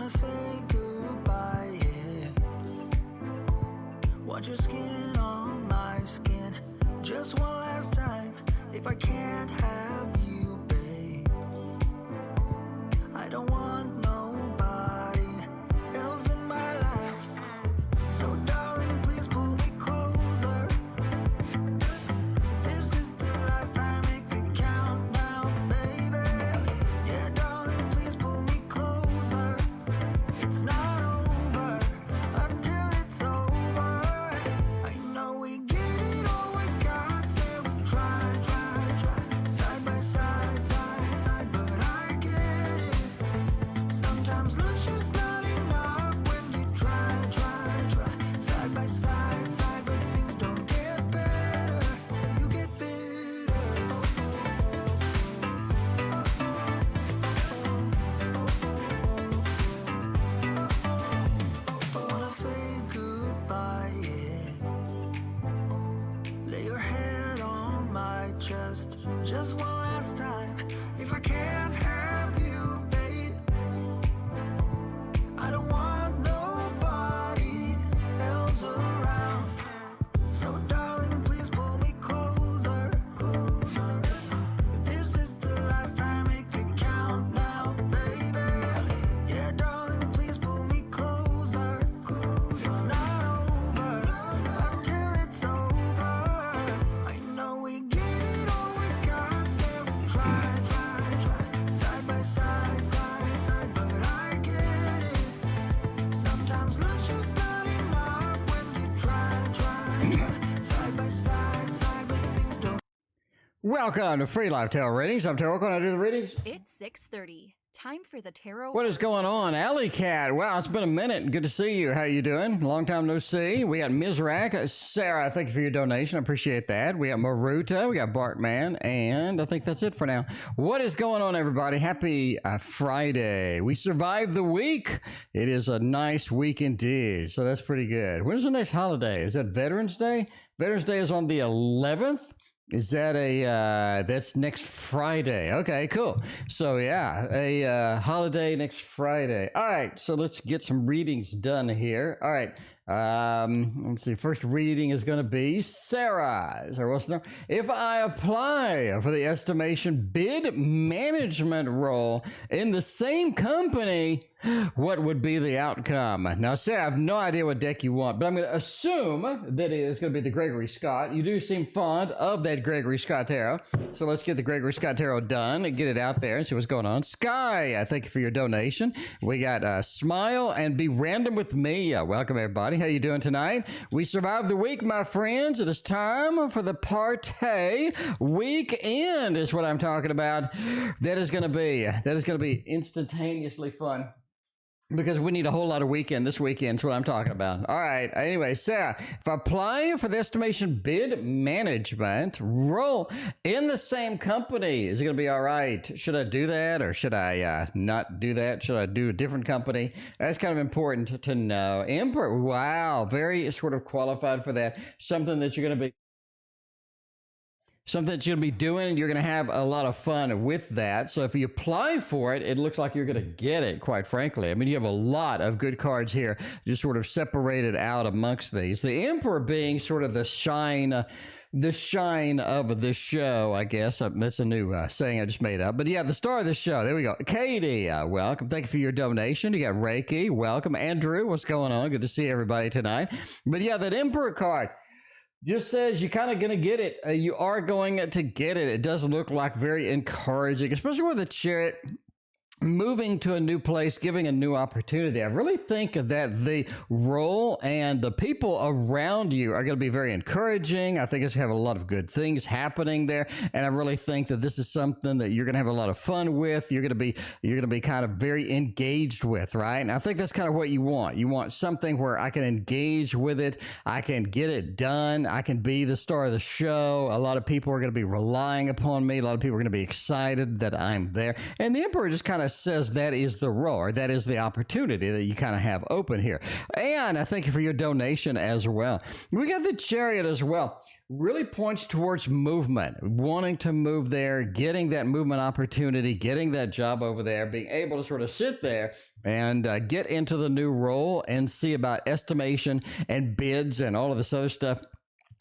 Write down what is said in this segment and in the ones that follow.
wanna say goodbye, yeah. Want your skin on my skin, just one last time. If I can't have you, babe, I don't want nobody else in my life. So darling, please pull me closer. If this is the last time, make it count now, baby. Yeah, darling, please pull me closer. It's not over until it's over. I know we get it all, we got there. We try, side by side, side, but I get it. Sometimes love's just not enough when you try, side by side, but things don't get better. You get bitter. I wanna say goodbye, yeah. Lay your head on my chest, just one last time. If I can't have you, babe, I don't want nobody else around. So darling, please pull me closer, closer. If this is the last time, make it count now, baby. Yeah, darling, please pull me closer, closer. It's not over until it's over. I know we get it all, we got there. We try, side by side, side, but I get it. Sometimes love's just not enough when you try, side by side, but things don't. Welcome to Free Live Tarot Readings. I'm TarotOracle. I do the readings. It's 6:30. Time for the tarot. What is going on? Alley Cat. Wow, it's been a minute. Good to see you. How you doing? Long time no see. We got Mizrak. Sarah, thank you for your donation. I appreciate that. We got Maruta. We got Bartman. And I think that's it for now. What is going on, everybody? Happy Friday. We survived the week. It is a nice week indeed. So that's pretty good. When's the next holiday? Is that Veterans Day? Veterans Day is on the 11th. Is that that's next Friday? Okay, cool. So yeah, a holiday next Friday. All right, so let's get some readings done here. All right, let's see. First reading is going to be Sarah. Sarah wants to know, if I apply for the estimation bid management role in the same company, what would be the outcome? Now, Sarah, I have no idea what deck you want, but I'm going to assume that it is going to be the Gregory Scott. You do seem fond of that Gregory Scott Tarot. So let's get the Gregory Scott Tarot done and get it out there and see what's going on. Sky, I thank you for your donation. We got Smile and Be Random with Me. Welcome, everybody. How you doing tonight? We survived the week, my friends. It is time for the party weekend is what I'm talking about. That is going to be instantaneously fun. Because we need a whole lot of weekend this weekend is what I'm talking about. All right. Anyway, Sarah, if I apply for the estimation bid management role in the same company, is it going to be all right? Should I do that or should I not do that? Should I do a different company? That's kind of important to know. Emperor, wow, very sort of qualified for that. Something that you're going to be doing, you're going to have a lot of fun with that. So if you apply for it, it looks like you're going to get it, quite frankly. I mean, you have a lot of good cards here, just sort of separated out amongst these. The Emperor being sort of the shine of the show, I guess. That's a new saying I just made up. But yeah, the star of the show. There we go. Katie, welcome. Thank you for your donation. You got Reiki. Welcome. Andrew, what's going on? Good to see everybody tonight. But yeah, that Emperor card just says you're kind of going to get it. You are going to get it. It does look like very encouraging, especially with the Chariot moving to a new place, giving a new opportunity. I really think that the role and the people around you are going to be very encouraging. I think it's going to have a lot of good things happening there. And I really think that this is something that you're going to have a lot of fun with. You're going to be kind of very engaged with, right? And I think that's kind of what you want. You want something where I can engage with it. I can get it done. I can be the star of the show. A lot of people are going to be relying upon me. A lot of people are going to be excited that I'm there. And the Emperor just kind of of says that is the role, or that is the opportunity that you kind of have open here. And I thank you for your donation as well. We got the Chariot as well. Really points towards movement, wanting to move there, getting that movement opportunity, getting that job over there, being able to sort of sit there and get into the new role and see about estimation and bids and all of this other stuff.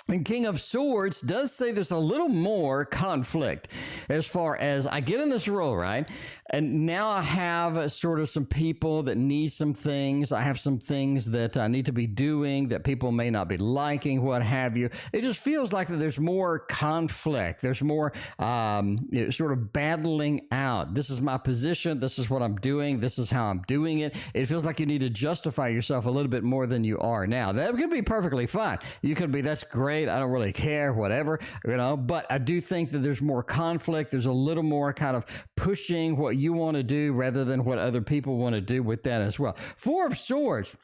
And King of Swords does say there's a little more conflict as far as I get in this role, right? And now I have sort of some people that need some things. I have some things that I need to be doing that people may not be liking, what have you. It just feels like that there's more conflict. There's more sort of battling out. This is my position. This is what I'm doing. This is how I'm doing it. It feels like you need to justify yourself a little bit more than you are now. That could be perfectly fine. You could be, that's great. I don't really care, whatever, but I do think that there's more conflict. There's a little more kind of pushing what you want to do rather than what other people want to do with that as well. Four of Swords.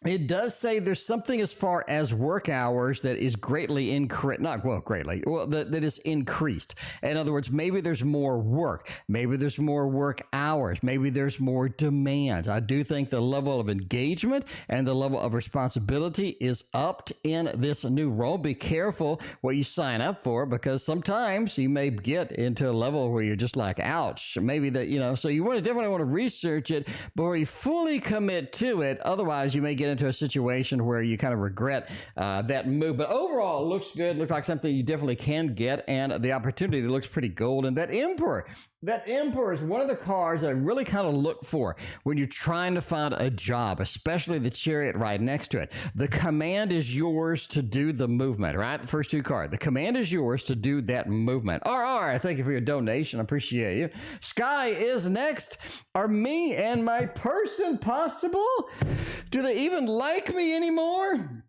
It does say there's something as far as work hours that is greatly increased, that is increased. In other words, maybe there's more work. Maybe there's more work hours. Maybe there's more demands. I do think the level of engagement and the level of responsibility is upped in this new role. Be careful what you sign up for, because sometimes you may get into a level where you're just like, ouch, maybe that, so you definitely want to research it before you fully commit to it. Otherwise, you may get into a situation where you kind of regret that move. But overall, it looks good. Looks like something you definitely can get, and the opportunity looks pretty golden. That Emperor is one of the cards that I really kind of look for when you're trying to find a job, especially the Chariot right next to it. The command is yours to do the movement, right? The first two cards. The command is yours to do that movement. RR, thank you for your donation. I appreciate you. Sky is next. Are me and my person possible? Do they even like me anymore?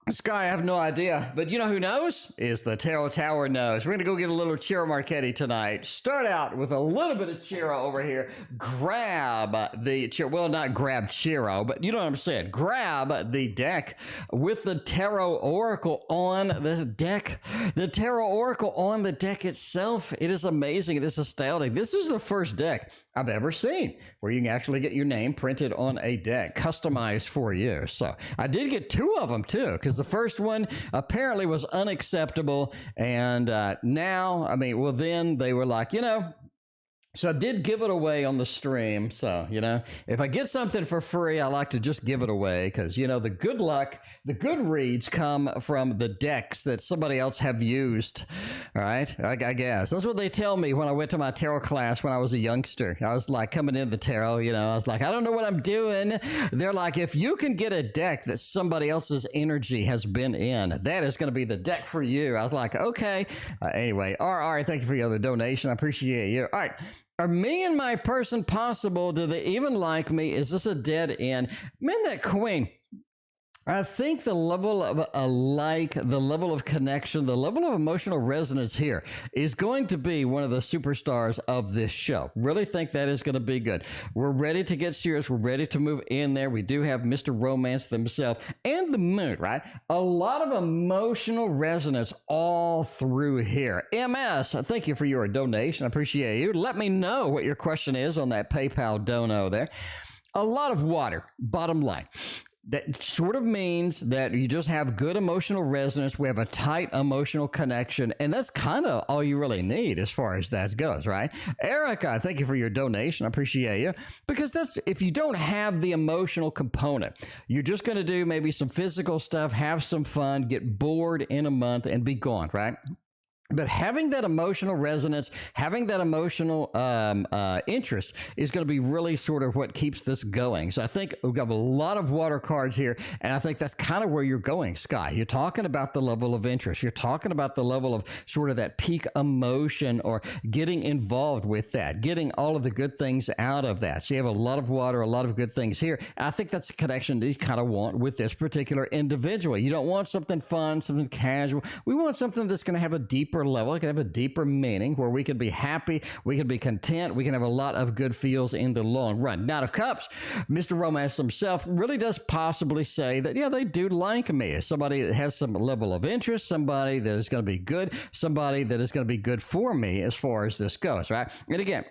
Sky, I have no idea, but you know who knows? Is the Tarot Tower knows. We're going to go get a little Ciro Marchetti tonight. Start out with a little bit of Ciro over here. Grab the Ciro, well, not grab Ciro, but you know what I'm saying. Grab the deck with the TarotOracle on the deck. The TarotOracle on the deck itself, it is amazing. It is astounding. This is the first deck I've ever seen where you can actually get your name printed on a deck, customized for you. So I did get two of them too, because the first one apparently was unacceptable. And then they were like, so I did give it away on the stream. So, if I get something for free, I like to just give it away because, the good luck, the good reads come from the decks that somebody else have used. All right. I guess that's what they tell me when I went to my tarot class when I was a youngster. I was like coming into the tarot, I was like, I don't know what I'm doing. They're like, if you can get a deck that somebody else's energy has been in, that is going to be the deck for you. I was like, okay. Anyway, RR, thank you for your other donation. I appreciate you. All right. Are me and my person possible? Do they even like me? Is this a dead end? Man, that Queen. I think the level of the level of connection, the level of emotional resonance here is going to be one of the superstars of this show. Really think that is going to be good. We're ready to get serious. We're ready to move in there. We do have Mr. Romance himself and the moon, right? A lot of emotional resonance all through here. MS, thank you for your donation. I appreciate you. Let me know what your question is on that PayPal dono there. A lot of water, bottom line. That sort of means that you just have good emotional resonance. We have a tight emotional connection, and that's kind of all you really need as far as that goes, right? Erica, thank you for your donation. I appreciate you. Because if you don't have the emotional component, you're just going to do maybe some physical stuff, have some fun, get bored in a month, and be gone, right? But having that emotional resonance, having that emotional interest is going to be really sort of what keeps this going. So I think we've got a lot of water cards here, and I think that's kind of where you're going, Sky. You're talking about the level of interest. You're talking about the level of sort of that peak emotion or getting involved with that, getting all of the good things out of that. So you have a lot of water, a lot of good things here. And I think that's a connection that you kind of want with this particular individual. You don't want something fun, something casual. We want something that's going to have a deeper level. It can have a deeper meaning where we can be happy, we can be content, we can have a lot of good feels in the long run. Knight of Cups, Mr. Romance himself really does possibly say that, yeah, they do like me. Somebody that has some level of interest, somebody that is going to be good, somebody that is going to be good for me as far as this goes, right? And again,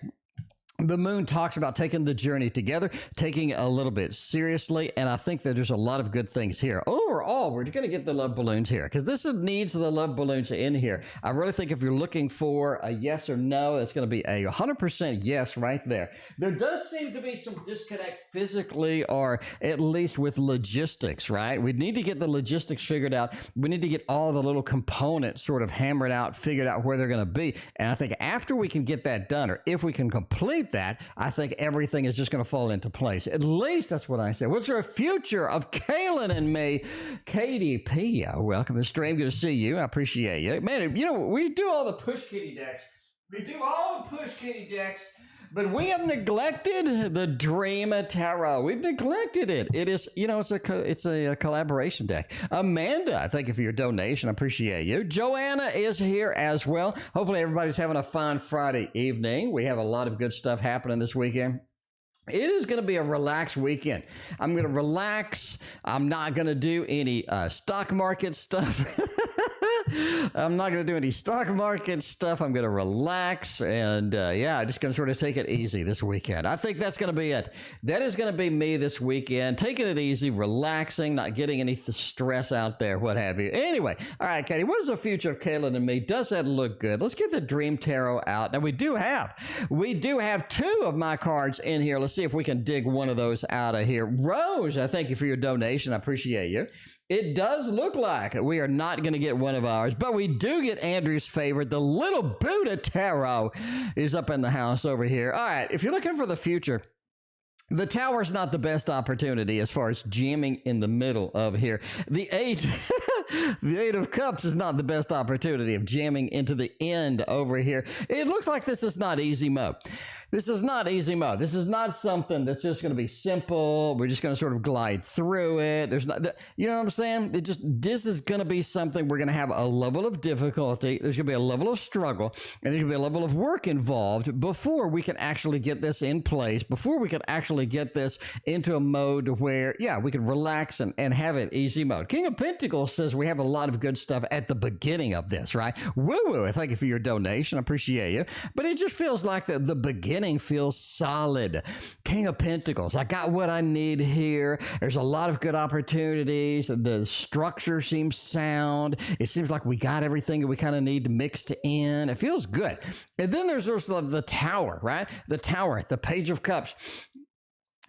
The moon talks about taking the journey together, taking it a little bit seriously, and I think that there's a lot of good things here. Overall, we're going to get the love balloons here because this needs the love balloons in here. I really think if you're looking for a yes or no, it's going to be a 100% yes right there. There does seem to be some disconnect physically or at least with logistics, right? We need to get the logistics figured out. We need to get all the little components sort of hammered out, figured out where they're going to be. And I think after we can get that done, or if we can complete that, I think everything is just going to fall into place. At least that's what I say. What's the future of Calen and me? Katie P, welcome to the stream. Good to see you. I appreciate you. Man, you know, we do all the push kitty decks. We do all the push kitty decks, but we have neglected the Dream Tarot. We've neglected it. It is, you know, it's a collaboration deck. Amanda, thank you for your donation. I appreciate you. Joanna is here as well. Hopefully everybody's having a fine Friday evening. We have a lot of good stuff happening this weekend. It is going to be a relaxed weekend. I'm going to relax. I'm not going to do any stock market stuff. I'm not going to do any stock market stuff. I'm going to relax and yeah, just going to sort of take it easy this weekend. I think that's going to be it. That is going to be me this weekend, taking it easy, relaxing, not getting any stress out there, what have you. Anyway, all right, Katie, what is the future of Calen and me? Does that look good? Let's get the Dream Tarot out. Now we do have two of my cards in here. Let's see if we can dig one of those out of here. Rose, I thank you for your donation. I appreciate you. It does look like we are not going to get one of ours, but we do get Andrew's favorite. The Little Buddha Tarot is up in the house over here. All right, if you're looking for the future, the Tower is not the best opportunity as far as jamming in the middle of here. The Eight, the Eight of Cups is not the best opportunity of jamming into the end over here. It looks like this is not easy mode. This is not easy mode. This is not something that's just going to be simple. We're just going to sort of glide through it. There's not, you know what I'm saying? This is going to be something we're going to have a level of difficulty. There's going to be a level of struggle, and there's going to be a level of work involved before we can actually get this in place, before we can actually get this into a mode where, yeah, we can relax and have it easy mode. King of Pentacles says we have a lot of good stuff at the beginning of this, right? Woo-woo. Thank you for your donation. I appreciate you. But it just feels like the beginning feels solid. King of Pentacles, I got what I need here. There's a lot of good opportunities. The structure seems sound. It seems like we got everything that we kind of need mixed in. It feels good. And then there's also the Tower, right? The Tower, the Page of Cups.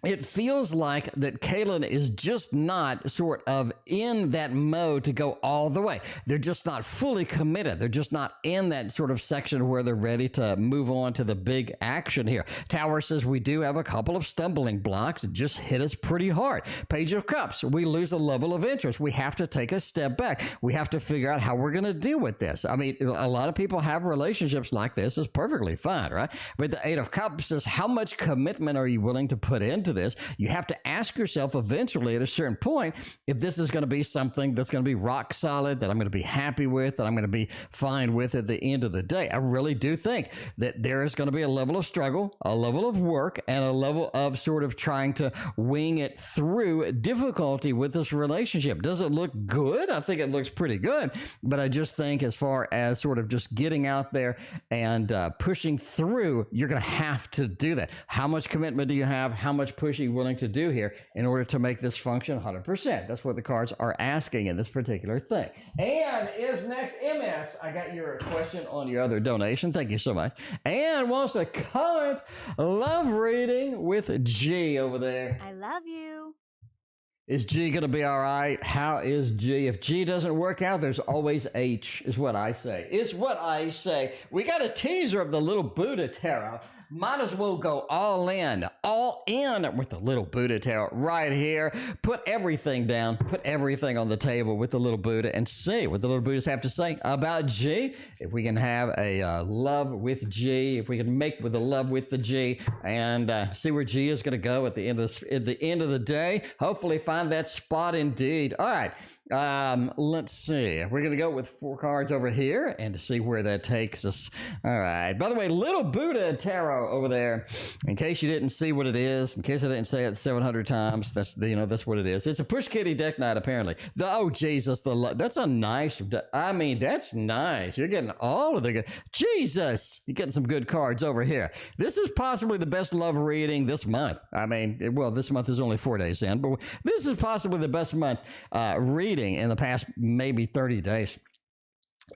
It feels like that Calen is just not sort of in that mode to go all the way. They're just not fully committed. They're just not in that sort of section where they're ready to move on to the big action here. Tower says we do have a couple of stumbling blocks that just hit us pretty hard. Page of Cups, we lose a level of interest. We have to take a step back. We have to figure out how we're going to deal with this. I mean, a lot of people have relationships like this. It's perfectly fine, right? But the Eight of Cups says, how much commitment are you willing to put into this? You have to ask yourself eventually at a certain point if this is going to be something that's going to be rock solid, that I'm going to be happy with, that I'm going to be fine with at the end of the day. I really do think that there is going to be a level of struggle, a level of work, and a level of sort of trying to wing it through difficulty with this relationship. Does it look good? I think it looks pretty good, but I just think as far as sort of just getting out there and pushing through, you're going to have to do that. How much commitment do you have? How much push are you willing to do here in order to make this function 100%? That's what the cards are asking in this particular thing. And is next. MS, I got your question on your other donation. Thank you so much. And wants a current love reading with G over there. I love you. Is G going to be all right? How is G? If G doesn't work out, there's always H, is what I say. It's what I say. We got a teaser of the Little Buddha Tarot. Might as well go all in with the Little Buddha Tarot right here. Put everything down, put everything on the table with the Little Buddha and see what the Little Buddhas have to say about G. If we can have a love with G, if we can make with the love with the G, and see where G is going to go at the end of the day. Hopefully find that spot indeed. All right. Let's see. We're going to go with 4 cards over here and to see where that takes us. All right. By the way, Little Buddha Tarot tarot over there. In case you didn't see what it is, in case I didn't say it 700 times, that's that's what it is. It's a push kitty deck night, apparently. Oh Jesus, that's a nice. I mean, that's nice. You're getting all of the good. Jesus, you're getting some good cards over here. This is possibly the best love reading this month. I mean, well, this month is only 4 days in, but this is possibly the best month reading in the past maybe 30 days.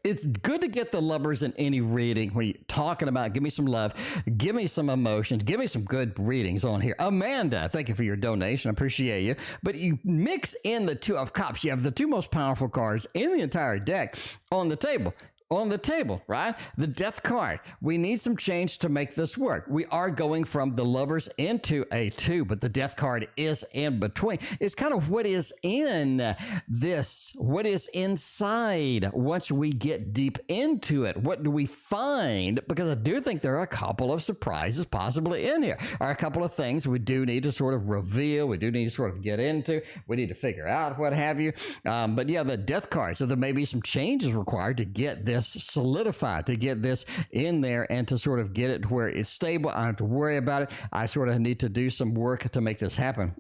It's good to get the lovers in any reading when you're talking about give me some love, give me some emotions, give me some good readings on here. Amanda, thank you for your donation. I appreciate you. But you mix in the Two of Cups. You have the two most powerful cards in the entire deck on the table. On the table, right? The Death card. We need some change to make this work. We are going from the Lovers into a 2, but the Death card is in between. It's kind of what is in this, what is inside once we get deep into it. What do we find? Because I do think there are a couple of surprises possibly in here. There are a couple of things we do need to sort of reveal. We do need to sort of get into. We need to figure out what have you. But yeah, the Death card. So there may be some changes required to get this solidified, to get this in there and to sort of get it to where it's stable. I don't have to worry about it. I sort of need to do some work to make this happen.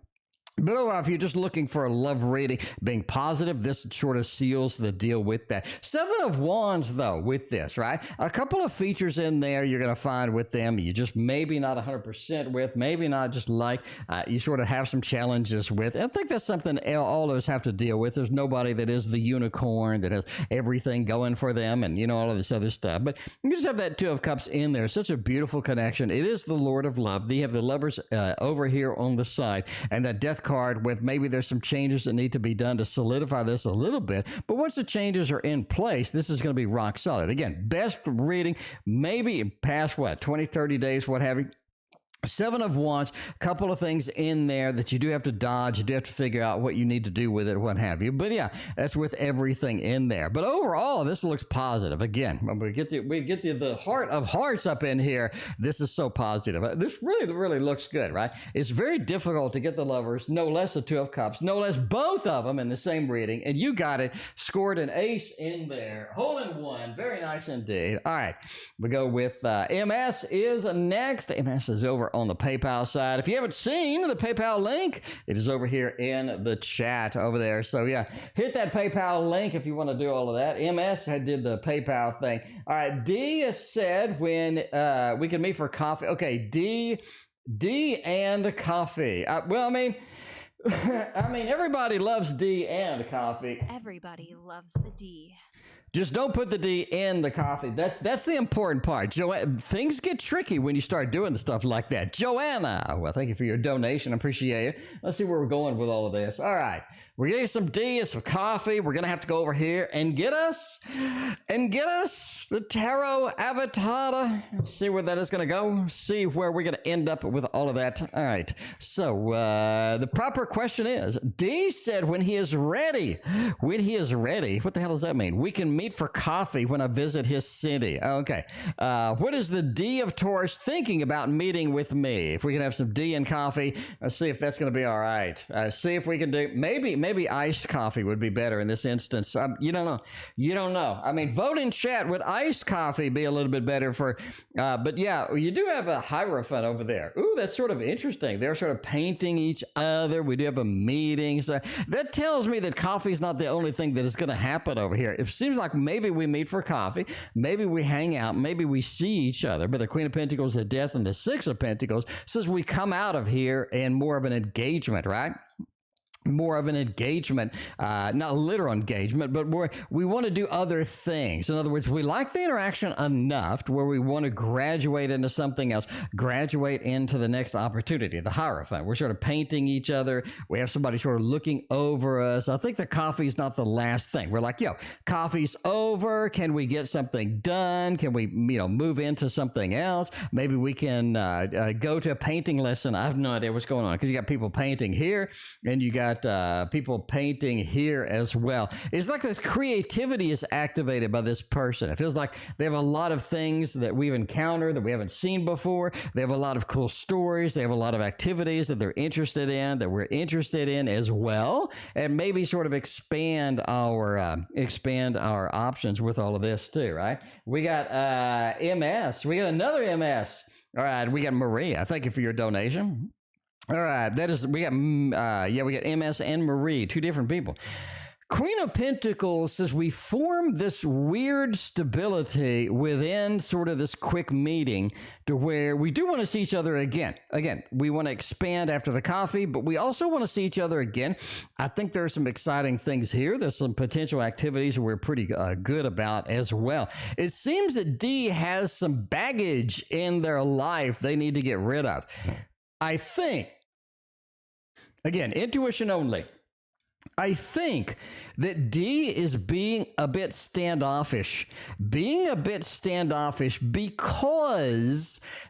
But overall, if you're just looking for a love reading, being positive, this sort of seals the deal with that. 7 of Wands, though, with this, right? A couple of features in there you're going to find with them you just maybe not 100% with, maybe not just like, you sort of have some challenges with. And I think that's something all of us have to deal with. There's nobody that is the unicorn that has everything going for them and, all of this other stuff. But you just have that Two of Cups in there. Such a beautiful connection. It is the Lord of Love. You have the Lovers over here on the side, and that Death card with maybe there's some changes that need to be done to solidify this a little bit. But once the changes are in place, this is going to be rock solid. Again, best reading, maybe past 20, 30 days, what have you. 7 of Wands, a couple of things in there that you do have to dodge. You do have to figure out what you need to do with it, what have you. But yeah, that's with everything in there. But overall, this looks positive. Again, when we get the Heart of Hearts up in here, this is so positive. This really looks good, right? It's very difficult to get the Lovers, no less the Two of Cups, no less both of them in the same reading. And you got it. Scored an ace in there. Hole in one. Very nice indeed. All right. We go with MS is next. MS is over on the PayPal side. If you haven't seen the PayPal link, it is over here in the chat over there. So yeah, hit that PayPal link if you want to do all of that. MS did the PayPal thing. All right, D said when we can meet for coffee. Okay, D and coffee. Well, I mean, everybody loves D and coffee. Everybody loves the D. Just don't put the D in the coffee. That's the important part. Things get tricky when you start doing the stuff like that. Joanna, well, thank you for your donation. I appreciate it. Let's see where we're going with all of this. All right. We're getting some D and some coffee. We're going to have to go over here and get us the Tarot Avatar. See where that is going to go. See where we're going to end up with all of that. All right. So the proper question is, D said when he is ready. When he is ready. What the hell does that mean? We can meet for coffee when I visit his city. Okay. What is the D of Taurus thinking about meeting with me? If we can have some D and coffee, let's see if that's going to be all right. See if we can do, maybe iced coffee would be better in this instance. You don't know. I mean, vote in chat. Would iced coffee be a little bit better for, but yeah, you do have a Hierophant over there. Ooh, that's sort of interesting. They're sort of painting each other. We do have a meeting. So that tells me that coffee is not the only thing that is going to happen over here. It seems like maybe we meet for coffee, maybe we hang out, maybe we see each other, but the Queen of Pentacles, the Death, and the Six of Pentacles says we come out of here in more of an engagement, right? More of an engagement, not literal engagement, but we want to do other things. In other words, we like the interaction enough to where we want to graduate into something else, graduate into the next opportunity, the Hierophant. We're sort of painting each other. We have somebody sort of looking over us. I think the coffee is not the last thing. We're like, coffee's over. Can we get something done? Can we, move into something else? Maybe we can go to a painting lesson. I have no idea what's going on because you got people painting here and you got people painting here as well. It's like this creativity is activated by this person. It feels like they have a lot of things that we've encountered that we haven't seen before. They have a lot of cool stories. They have a lot of activities that they're interested in, that we're interested in as well, and maybe sort of expand our options with all of this too, right? We got MS. We got another MS. All right, we got Maria. Thank you for your donation. All right, we got MS and Marie, two different people. Queen of Pentacles says we form this weird stability within sort of this quick meeting to where we do want to see each other again. Again, we want to expand after the coffee, but we also want to see each other again. I think there are some exciting things here. There's some potential activities we're pretty good about as well. It seems that D has some baggage in their life they need to get rid of. I think, again, intuition only. I think that D is being a bit standoffish. Because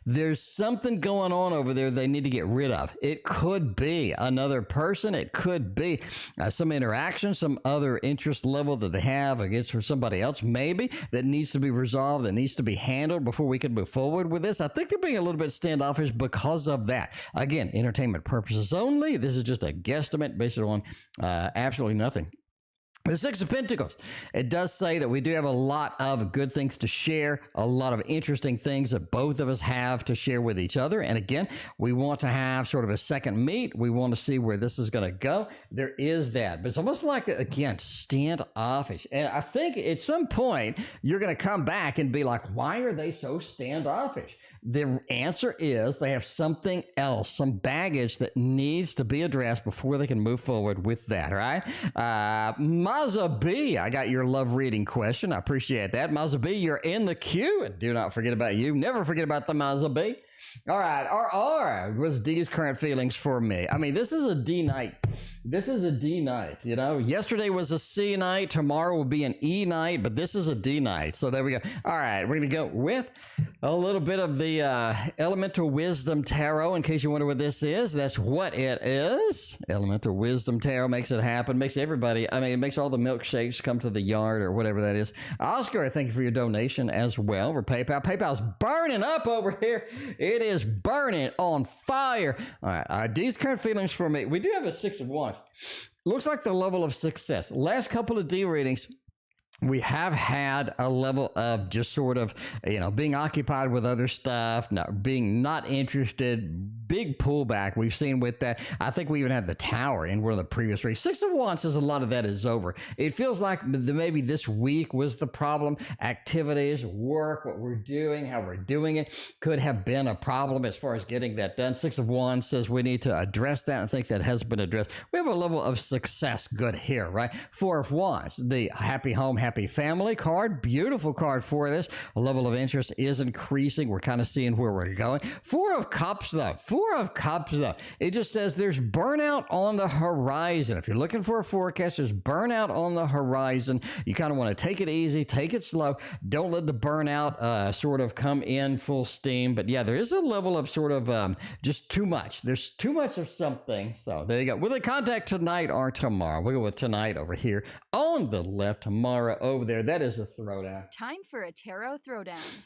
there's something going on over there they need to get rid of. It could be another person. It could be some interaction, some other interest level that they have against somebody else, maybe, that needs to be resolved, that needs to be handled before we can move forward with this. I think they're being a little bit standoffish because of that. Again, entertainment purposes only. This is just a guesstimate based on absolutely nothing. The Six of Pentacles. It does say that we do have a lot of good things to share, a lot of interesting things that both of us have to share with each other. And again, we want to have sort of a second meet. We want to see where this is going to go. There is that. But it's almost like, again, standoffish. And I think at some point, you're going to come back and be like, why are they so standoffish? The answer is they have something else, some baggage that needs to be addressed before they can move forward with that, all right? Maza B, I got your love reading question. I appreciate that. Maza B, you're in the queue, and do not forget about you. Never forget about the Maza B. All right, RR was D's current feelings for me. I mean, this is a D night. This is a D night, you know. Yesterday was a C night. Tomorrow will be an E night, but this is a D night. So there we go. All right, we're going to go with a little bit of the Elemental Wisdom Tarot. In case you wonder what this is, that's what it is. Elemental Wisdom Tarot makes it happen. Makes everybody, I mean, it makes all the milkshakes come to the yard or whatever that is. Oscar, thank you for your donation as well for PayPal. PayPal's burning up over here. It is burning on fire. All right, D's current feelings for me. We do have a Six of Wands. Looks like the level of success. Last couple of D readings, we have had a level of just sort of, you know, being occupied with other stuff, being not interested, big pullback we've seen with that. I think we even had the Tower in one of the previous readings. Six of Wands says a lot of that is over. It feels like maybe this week was the problem. Activities, work, what we're doing, how we're doing it could have been a problem as far as getting that done. Six of Wands says we need to address that. I think that has been addressed. We have a level of success good here, right? Four of Wands, the happy home, happy family card. Beautiful card for this. A level of interest is increasing. We're kind of seeing where we're going. Four of Cups, though. It just says there's burnout on the horizon. If you're looking for a forecast, there's burnout on the horizon. You kind of want to take it easy, take it slow. Don't let the burnout sort of come in full steam. But yeah, there is a level of sort of just too much. There's too much of something. So there you go. Will they contact tonight or tomorrow? We'll go with tonight over here on the left, tomorrow over there. That is a throwdown. Time for a tarot throwdown.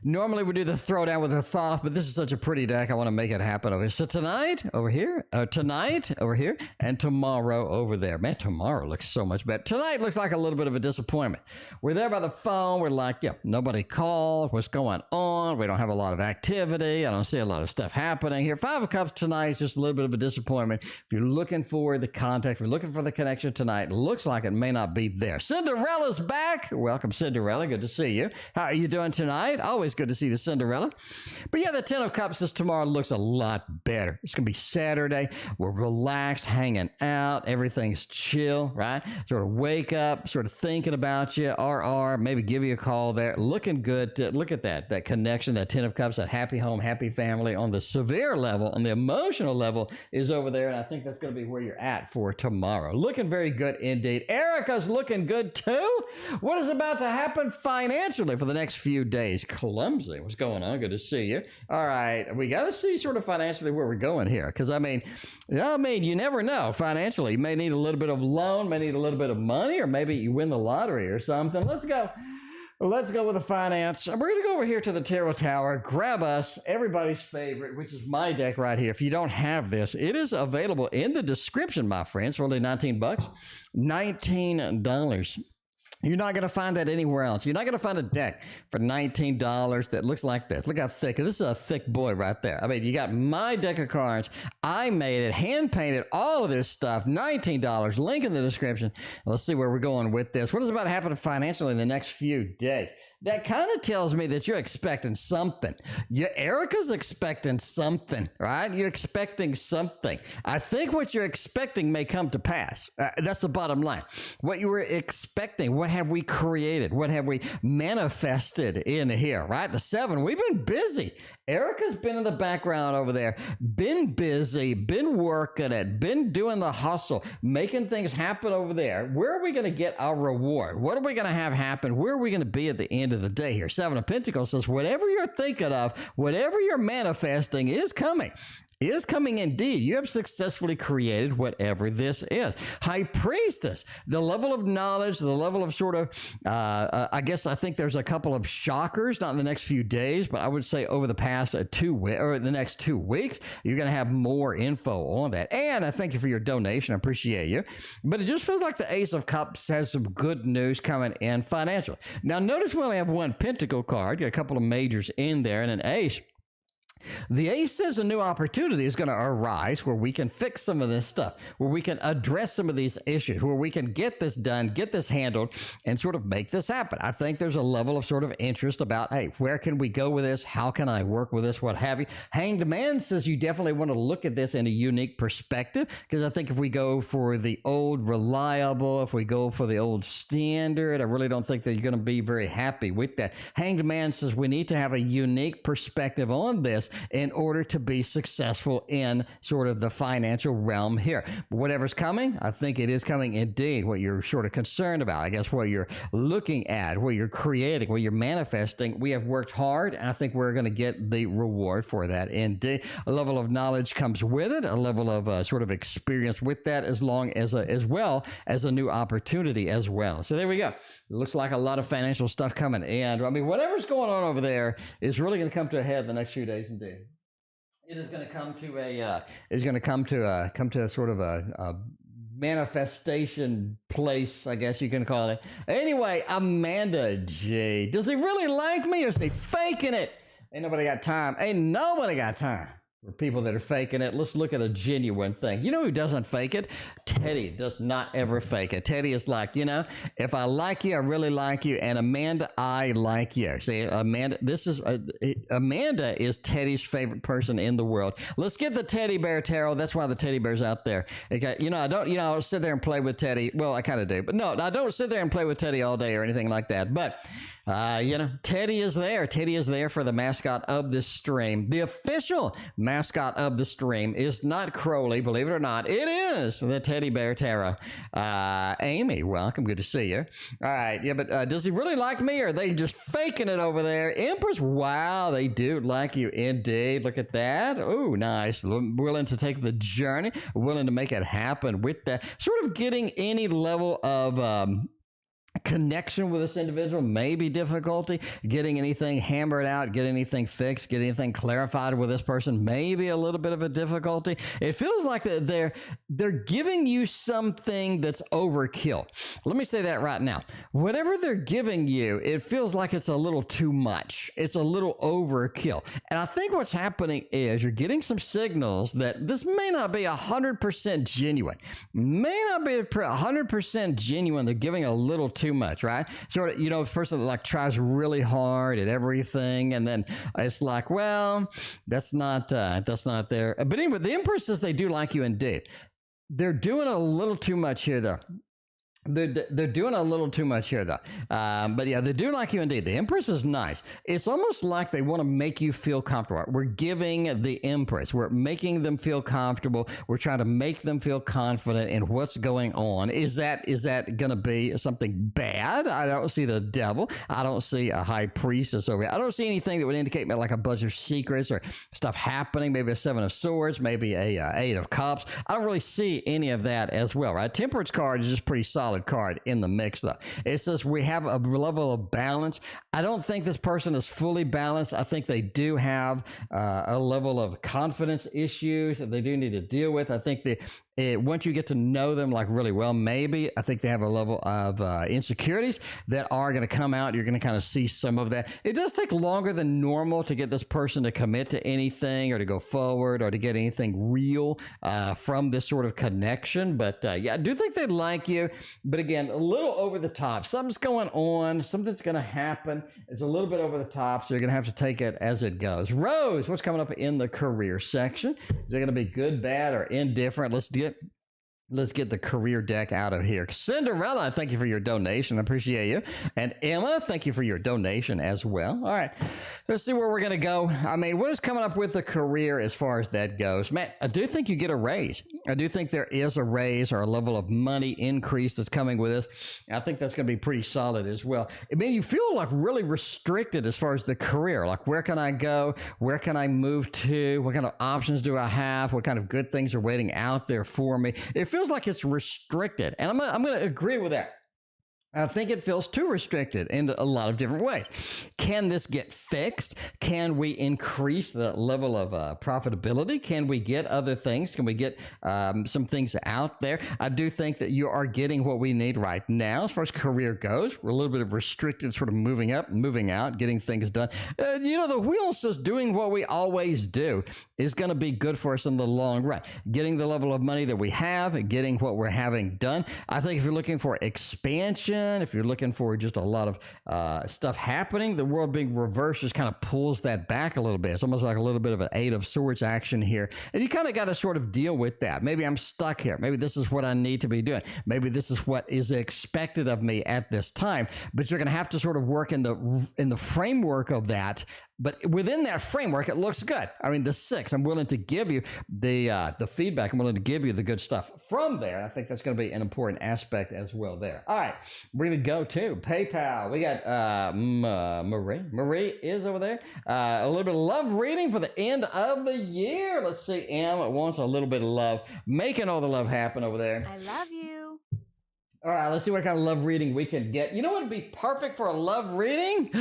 Normally we do the throwdown with a Thoth, but this is such a pretty deck. I want to make it happen over here. So tonight over here, tonight over here, and tomorrow over there. Man, tomorrow looks so much better. Tonight looks like a little bit of a disappointment. We're there by the phone. We're like, yeah, nobody called. What's going on? We don't have a lot of activity. I don't see a lot of stuff happening here. Five of Cups tonight is just a little bit of a disappointment. If you're looking for the contact, if you're looking for the connection tonight, looks like it may not be there. Cinderella's back. Welcome, Cinderella. Good to see you. How are you doing tonight? Always good to see the Cinderella. But yeah, the Ten of Cups this tomorrow looks a lot better. It's going to be Saturday. We're relaxed, hanging out. Everything's chill, right? Sort of wake up, sort of thinking about you. RR, maybe give you a call there. Looking good. Look at that connection, that Ten of Cups, that happy home, happy family on the severe level, on the emotional level is over there. And I think that's going to be where you're at for tomorrow. Looking very good indeed. Erica's looking good too. What is about to happen financially for the next few days? Clumsy, what's going on? Good to see you. All right, we got to see sort of financially where we're going here, because I mean, you never know financially. You may need a little bit of loan, may need a little bit of money, or maybe you win the lottery or something. Let's go with the finance. We're going to go over here to the Tarot Tower, grab us everybody's favorite, which is my deck right here. If you don't have this, it is available in the description, my friends, for only $19. $19. You're not going to find that anywhere else. You're not going to find a deck for $19 that looks like this. Look how thick. This is a thick boy right there. I mean, you got my deck of cards. I made it, hand painted, all of this stuff, $19. Link in the description. Let's see where we're going with this. What is about to happen financially in the next few days? That kind of tells me that you're expecting something. Erica's expecting something, right? You're expecting something. I think what you're expecting may come to pass. That's the bottom line. What you were expecting, what have we created? What have we manifested in here, right? The 7, we've been busy. Erica's been in the background over there, been busy, been working it, been doing the hustle, making things happen over there. Where are we going to get our reward? What are we going to have happen? Where are we going to be at the end of the day here? 7 of Pentacles says, whatever you're thinking of, whatever you're manifesting is coming. Is coming indeed. You have successfully created whatever this is. High Priestess, the level of knowledge, the level of sort of, I guess I think there's a couple of shockers, not in the next few days, but I would say over the past 2 weeks, or the next 2 weeks, you're going to have more info on that. And I thank you for your donation. I appreciate you. But it just feels like the Ace of Cups has some good news coming in financially. Now, notice we only have 1 Pentacle card. You got a couple of majors in there and an Ace. The Ace says a new opportunity is going to arise where we can fix some of this stuff, where we can address some of these issues, where we can get this done, get this handled, and sort of make this happen. I think there's a level of sort of interest about, hey, where can we go with this? How can I work with this? What have you? Hanged Man says you definitely want to look at this in a unique perspective, because I think if we go for the old reliable, if we go for the old standard, I really don't think that you're going to be very happy with that. Hanged Man says we need to have a unique perspective on this in order to be successful in sort of the financial realm here. But whatever's coming, I think it is coming indeed. What you're sort of concerned about, I guess what you're looking at, what you're creating, what you're manifesting, we have worked hard, and I think we're going to get the reward for that indeed. A level of knowledge comes with it, a level of sort of experience with that, as well as a new opportunity as well. So there we go. It looks like a lot of financial stuff coming in. I mean, whatever's going on over there is really going to come to a head in the next few days indeed. It is going to come to a sort of a manifestation place, I guess you can call it. Anyway, Amanda G. Does he really like me, or is he faking it? Ain't nobody got time. Ain't nobody got time for people that are faking it. Let's look at a genuine thing. You know who doesn't fake it? Teddy does not ever fake it. Teddy is like, if I like you, I really like you. And Amanda, I like you. See, Amanda, Amanda is Teddy's favorite person in the world. Let's get the teddy bear tarot. That's why the teddy bear's out there. Okay, I don't sit there and play with Teddy. Well, I kind of do, but no, I don't sit there and play with Teddy all day or anything like that. But Teddy is there. Teddy is there for the mascot of this stream. The official mascot of the stream is not Crowley, believe it or not. It is the Teddy Bear Tarot. Amy, welcome. Good to see you. All right. Yeah, but does he really like me, or are they just faking it over there? Empress, wow, they do like you indeed. Look at that. Oh, nice. Willing to take the journey, willing to make it happen with that. Sort of getting any level of connection with this individual may be difficulty. Getting anything hammered out, getting anything fixed, getting anything clarified with this person may be a little bit of a difficulty. It feels like they're giving you something that's overkill. Let me say that right now. Whatever they're giving you, it feels like it's a little too much. It's a little overkill. And I think what's happening is you're getting some signals that this may not be 100% genuine. May not be 100% genuine. They're giving a little too much, right? Sort of, a person that like tries really hard at everything, and then it's like, well, that's not there. But anyway, the Empress says they do like you indeed. They're doing a little too much here, though. They're doing a little too much here, though. But yeah, they do like you indeed. The Empress is nice. It's almost like they want to make you feel comfortable. We're giving the Empress. We're making them feel comfortable. We're trying to make them feel confident in what's going on. Is that going to be something bad? I don't see the devil. I don't see a high priestess over here. I don't see anything that would indicate like a bunch of secrets or stuff happening. Maybe a 7 of Swords, maybe a 8 of Cups. I don't really see any of that as well, right? Temperance card is just pretty solid. solid card in the mix, though. It says we have a level of balance. I don't think this person is fully balanced. I think they do have a level of confidence issues that they do need to deal with. I think once you get to know them like really well, maybe I think they have a level of insecurities that are going to come out. You're going to kind of see some of that. It does take longer than normal to get this person to commit to anything or to go forward or to get anything real from this sort of connection. But yeah, I do think they like you. But again, a little over the top. Something's going on. Something's going to happen. It's a little bit over the top, so you're going to have to take it as it goes. Rose, what's coming up in the career section? Is it going to be good, bad, or indifferent? Let's get the career deck out of here. Cinderella, thank you for your donation. I appreciate you. And Emma, thank you for your donation as well. All right, let's see where we're going to go. I mean, what is coming up with the career as far as that goes? Man, I do think you get a raise. I do think there is a raise or a level of money increase that's coming with this. I think that's going to be pretty solid as well. I mean, you feel like really restricted as far as the career. Like, where can I go? Where can I move to? What kind of options do I have? What kind of good things are waiting out there for me? It feels like it's restricted, and I'm going to agree with that. I think it feels too restricted in a lot of different ways. Can this get fixed? Can we increase the level of profitability? Can we get other things? Can we get some things out there? I do think that you are getting what we need right now as far as career goes. We're a little bit of restricted, sort of moving up, moving out, getting things done. The wheel says doing what we always do is going to be good for us in the long run. Getting the level of money that we have, getting what we're having done. I think if you're looking for expansion, if you're looking for just a lot of stuff happening, the world being reversed just kind of pulls that back a little bit. It's almost like a little bit of an Eight of Swords action here. And you kind of got to sort of deal with that. Maybe I'm stuck here. Maybe this is what I need to be doing. Maybe this is what is expected of me at this time. But you're going to have to sort of work in the framework of that. But within that framework, it looks good. I mean, the 6, I'm willing to give you the feedback. I'm willing to give you the good stuff from there. I think that's going to be an important aspect as well there. All right, we're going to go to PayPal. We got Marie. Marie is over there. A little bit of love reading for the end of the year. Let's see. Em wants a little bit of love. Making all the love happen over there. I love you. All right, let's see what kind of love reading we can get. You know what would be perfect for a love reading?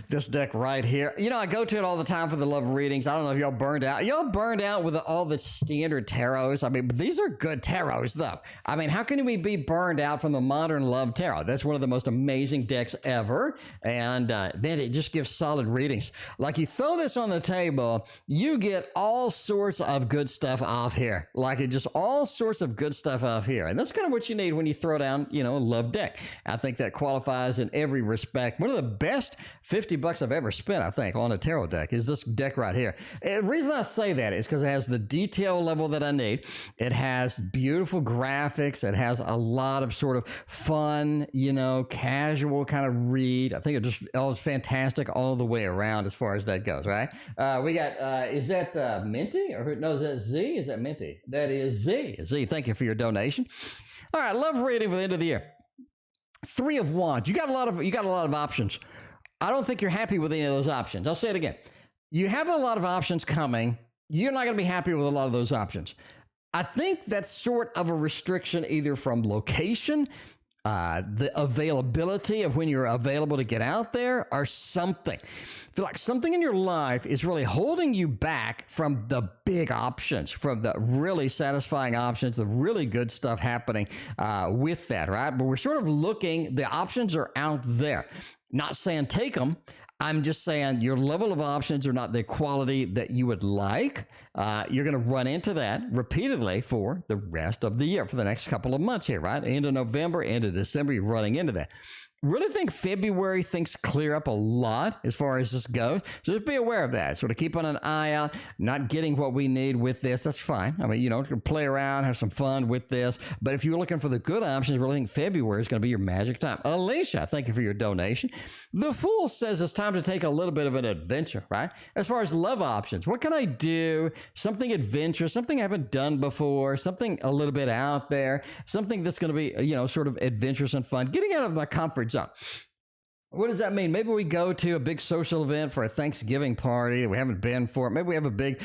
This deck right here. You know, I go to it all the time for the love readings. I don't know if y'all burned out. Y'all burned out with all the standard tarots. I mean, but these are good tarots, though. I mean, how can we be burned out from the modern love tarot? That's one of the most amazing decks ever. And then it just gives solid readings. Like, you throw this on the table, you get all sorts of good stuff off here. Like, it just all sorts of good stuff off here. And that's kind of what you need when you throw down, a love deck. I think that qualifies in every respect. One of the best $50 I've ever spent, I think, on a tarot deck is this deck right here. And the reason I say that is because it has the detail level that I need. It has beautiful graphics. It has a lot of sort of fun, casual kind of read. I think it just is fantastic all the way around as far as that goes, right? We got, is that Minty? Or no, is that Z? Is that Minty? That is Z. Z, thank you for your donation. All right, love reading for the end of the year. 3 of Wands. You got a lot of options. I don't think you're happy with any of those options. I'll say it again. You have a lot of options coming. You're not going to be happy with a lot of those options. I think that's sort of a restriction either from location, the availability of when you're available to get out there, or something. I feel like something in your life is really holding you back from the big options, from the really satisfying options, the really good stuff happening with that, right? But we're sort of looking, the options are out there. Not saying take them. I'm just saying your level of options are not the quality that you would like. You're going to run into that repeatedly for the rest of the year, for the next couple of months here, right? End of November, end of December, you're running into that. Really think February things clear up a lot as far as this goes. So just be aware of that. Sort of keep on an eye out, not getting what we need with this. That's fine. I mean, play around, have some fun with this. But if you're looking for the good options, really think February is going to be your magic time. Alicia, thank you for your donation. The Fool says it's time to take a little bit of an adventure, right? As far as love options, what can I do? Something adventurous, something I haven't done before, something a little bit out there, something that's going to be, sort of adventurous and fun. Getting out of my comfort zone. What does that mean? Maybe we go to a big social event for a Thanksgiving party. We haven't been for it. Maybe we have a big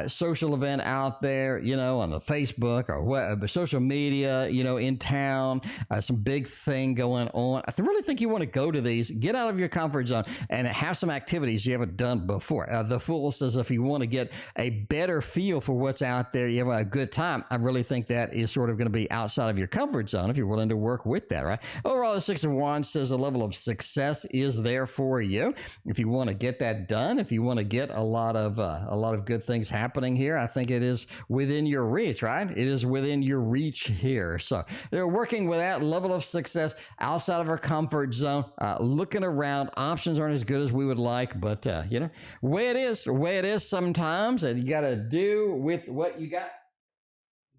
social event out there, you know, on the Facebook or what, social media, you know, in town, some big thing going on. I really think you want to go to these, get out of your comfort zone and have some activities you haven't done before. The Fool says if you want to get a better feel for what's out there, you have a good time. I really think that is sort of going to be outside of your comfort zone if you're willing to work with that, right? Overall, the Six of Wands says a level of success is there for you if you want to get that done. If you want to get a lot of good things happening here, I think it is within your reach, right? It is within your reach here. So they're working with that level of success outside of our comfort zone, looking around. Options aren't as good as we would like, but you know, the way it is sometimes, and you got to do with what you got.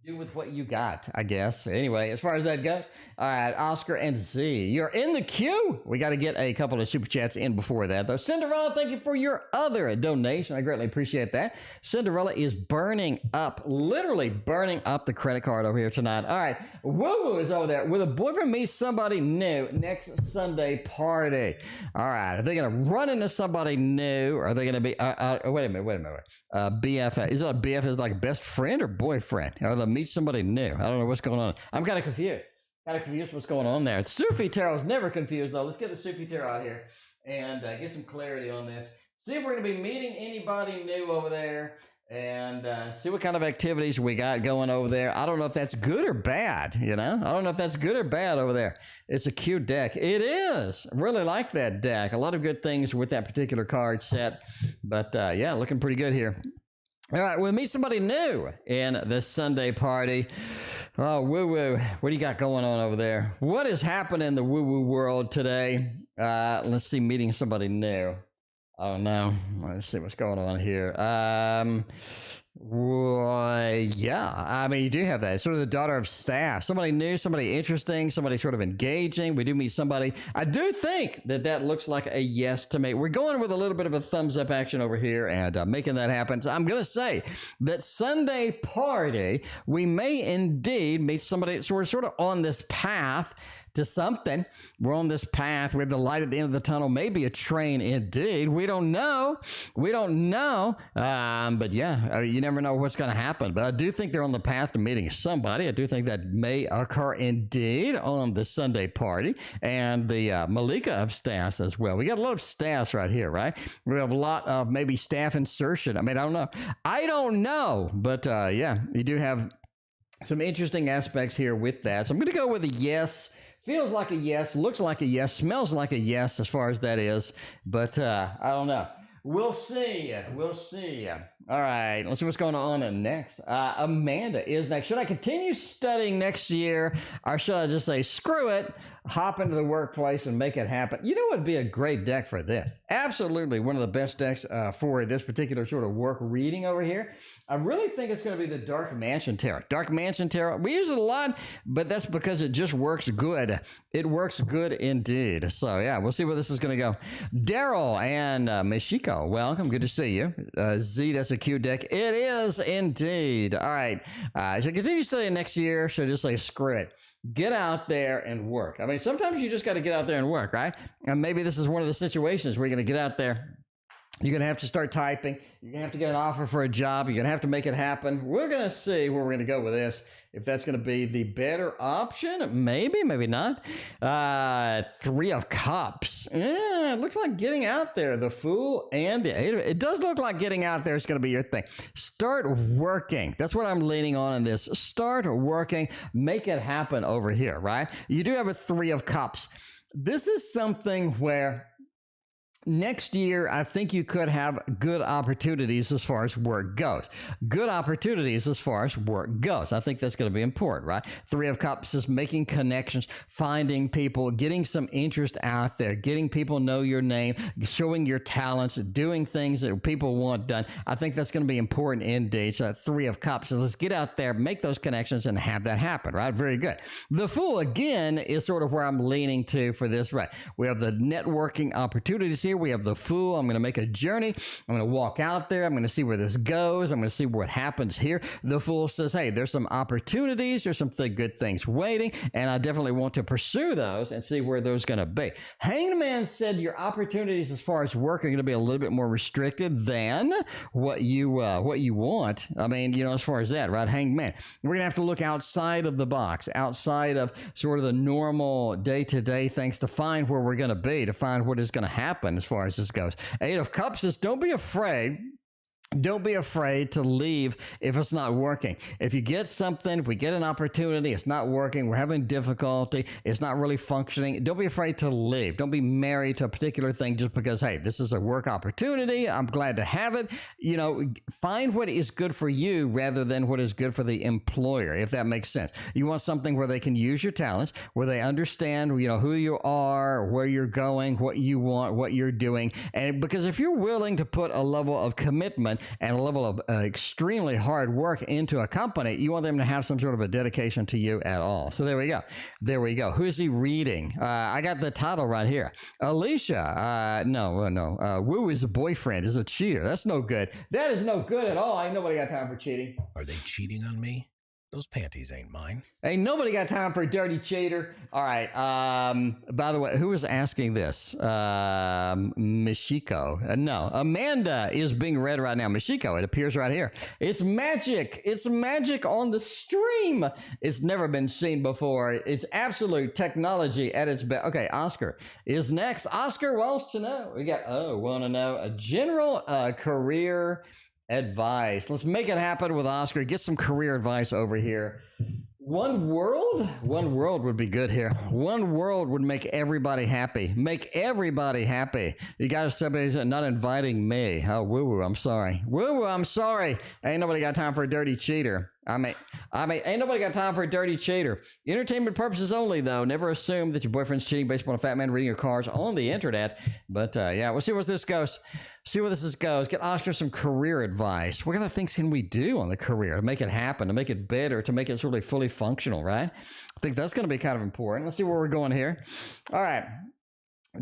Do with what you got, I guess. Anyway, as far as that goes, all right, Oscar and Z, you're in the queue. We got to get a couple of super chats in before that, though. Cinderella, thank you for your other donation. I greatly appreciate that. Cinderella is burning up, literally burning up the credit card over here tonight. All right, Woo is over there. Will a boyfriend meet somebody new next Sunday party? All right, are they going to run into somebody new? Or are they going to be, wait a minute. BFF, is it a BFF is like best friend or boyfriend? Or they meet somebody new? I don't know what's going on. I'm kind of confused. What's going on there. Sufi Tarot's never confused, though. Let's get the Sufi Tarot out here and get some clarity on this. See if we're going to be meeting anybody new over there and see what kind of activities we got going over there. I don't know if that's good or bad, you know? I don't know if that's good or bad over there. It's a cute deck. It is. I really like that deck. A lot of good things with that particular card set. But yeah, looking pretty good here. All right, we'll meet somebody new in this Sunday party. Oh, woo-woo. What do you got going on over there? What is happening in the woo-woo world today? Let's see, meeting somebody new. Oh, no. Let's see what's going on here. Yeah, I mean, you do have that. It's sort of the daughter of staff. Somebody new, somebody interesting, somebody sort of engaging. We do meet somebody. I do think that looks like a yes to me. We're going with a little bit of a thumbs up action over here and making that happen. So I'm going to say that Sunday party, we may indeed meet somebody. So we're sort of on this path to something. We're on this path. We have the light at the end of the tunnel. Maybe a train indeed. We don't know. But yeah, you never know what's going to happen. But I do think they're on the path to meeting somebody. I do think that may occur indeed on the Sunday party. And the Malika of staffs as well. We got a lot of staffs right here, right? We have a lot of maybe staff insertion. I mean, I don't know. But yeah, you do have some interesting aspects here with that. So I'm going to go with a yes. Feels like a yes, looks like a yes, smells like a yes as far as that is. But I don't know. We'll see. All right, let's see what's going on next. Amanda is next. Should I continue studying next year, or should I just say, screw it, hop into the workplace and make it happen? You know what would be a great deck for this? Absolutely one of the best decks for this particular sort of work reading over here. I really think it's going to be the Dark Mansion Tarot. Dark Mansion Tarot, we use it a lot, but that's because it just works good. It works good indeed. So yeah, we'll see where this is going to go. Daryl and Mishiko, welcome. Good to see you. Z, that's a cute deck. It is indeed. All right. Should I continue studying next year? Should I just say, screw it? Get out there and work. I mean, sometimes you just got to get out there and work, right? And maybe this is one of the situations where you're going to get out there. You're going to have to start typing. You're going to have to get an offer for a job. You're going to have to make it happen. We're going to see where we're going to go with this. If that's going to be the better option, maybe, maybe not. Three of Cups. Yeah, it looks like getting out there. The Fool and the Eight of It does look like getting out there is going to be your thing. Start working. That's what I'm leaning on in this. Start working. Make it happen over here, right? You do have a Three of Cups. This is something where next year, I think you could have good opportunities as far as work goes. Good opportunities as far as work goes. I think that's going to be important, right? Three of Cups is making connections, finding people, getting some interest out there, getting people know your name, showing your talents, doing things that people want done. I think that's going to be important indeed. So Three of Cups. So let's get out there, make those connections, and have that happen, right? Very good. The Fool, again, is sort of where I'm leaning to for this, right? We have the networking opportunities here. We have the Fool. I'm going to make a journey. I'm going to walk out there. I'm going to see where this goes. I'm going to see what happens here. The Fool says, hey, there's some opportunities. There's some good things waiting, and I definitely want to pursue those and see where those going to be. Hanged Man said your opportunities as far as work are going to be a little bit more restricted than what you want. I mean, you know, as far as that, right? Hanged Man. We're going to have to look outside of the box, outside of sort of the normal day-to-day things to find where we're going to be, to find what is going to happen as far as this goes. Eight of Cups says, don't be afraid. Don't be afraid to leave if it's not working. If you get something, if we get an opportunity, it's not working, we're having difficulty, it's not really functioning, don't be afraid to leave. Don't be married to a particular thing just because, hey, this is a work opportunity, I'm glad to have it. You know, find what is good for you rather than what is good for the employer, if that makes sense. You want something where they can use your talents, where they understand, you know, who you are, where you're going, what you want, what you're doing. And because if you're willing to put a level of commitment and a level of extremely hard work into a company, you want them to have some sort of a dedication to you at all. So there we go. There we go. Who's he reading? I got the title right here. Alisha. No. Woo is a boyfriend, is a cheater. That's no good. That is no good at all. Ain't nobody got time for cheating. Are they cheating on me? Those panties ain't mine. Ain't nobody got time for a dirty cheater. All right. By the way, who was asking this? Michiko. No, Amanda is being read right now. Michiko, it appears right here. It's magic. It's magic on the stream. It's never been seen before. It's absolute technology at its best. Okay, Oscar is next. Oscar wants to know. Want to know a general career advice. Let's make it happen with Oscar. Get some career advice over here. One world would be good here. One world would make everybody happy. Make everybody happy. You got somebody not inviting me. Oh, woo-woo, I'm sorry. Woo-woo, I'm sorry. Ain't nobody got time for a dirty cheater. I mean, ain't nobody got time for a dirty cheater. Entertainment purposes only, though. Never assume that your boyfriend's cheating based upon a fat man reading your cards on the internet. But yeah, we'll see where this goes. See where this goes. Get Oscar some career advice. What kind of things can we do on the career to make it happen, to make it better, to make it sort of fully functional, right? I think that's going to be kind of important. Let's see where we're going here. All right.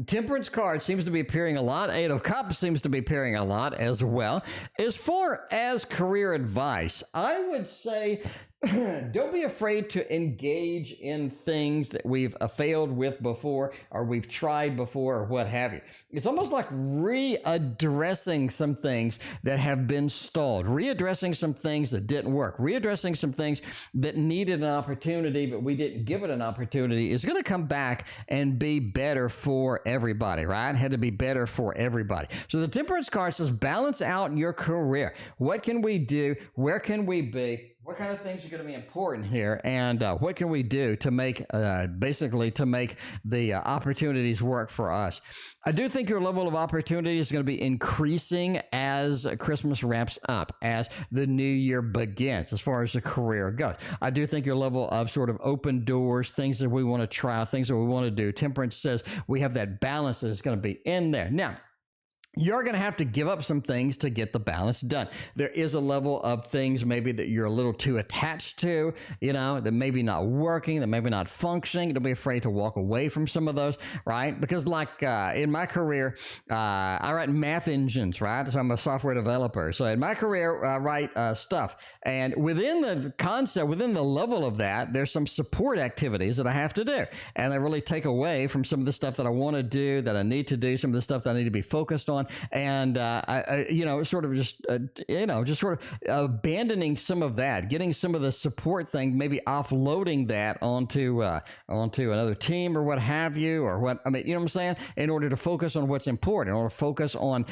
Temperance card seems to be appearing a lot. Eight of Cups seems to be appearing a lot as well. As far as career advice, I would say don't be afraid to engage in things that we've failed with before, or we've tried before, or what have you. It's almost like readdressing some things that have been stalled, readdressing some things that didn't work, readdressing some things that needed an opportunity, but we didn't give it an opportunity, is going to come back and be better for everybody, right? Had to be better for everybody. So the Temperance card says, balance out your career. What can we do? Where can we be? What kind of things are going to be important here, and what can we do to make, basically, to make the opportunities work for us? I do think your level of opportunity is going to be increasing as Christmas wraps up, as the new year begins, as far as the career goes. I do think your level of sort of open doors, things that we want to try, things that we want to do. Temperance says we have that balance that is going to be in there. Now, you're going to have to give up some things to get the balance done. There is a level of things maybe that you're a little too attached to, you know, that maybe not working, that maybe not functioning. Don't be afraid to walk away from some of those, right? Because like in my career, I write math engines, right? So I'm a software developer. So in my career, I write stuff. And within the concept, within the level of that, there's some support activities that I have to do. And they really take away from some of the stuff that I want to do, that I need to do, some of the stuff that I need to be focused on. And sort of just abandoning some of that, getting some of the support thing, maybe offloading that onto another team or what have you, or what, I mean, you know what I'm saying? In order to focus on what's important, or focus on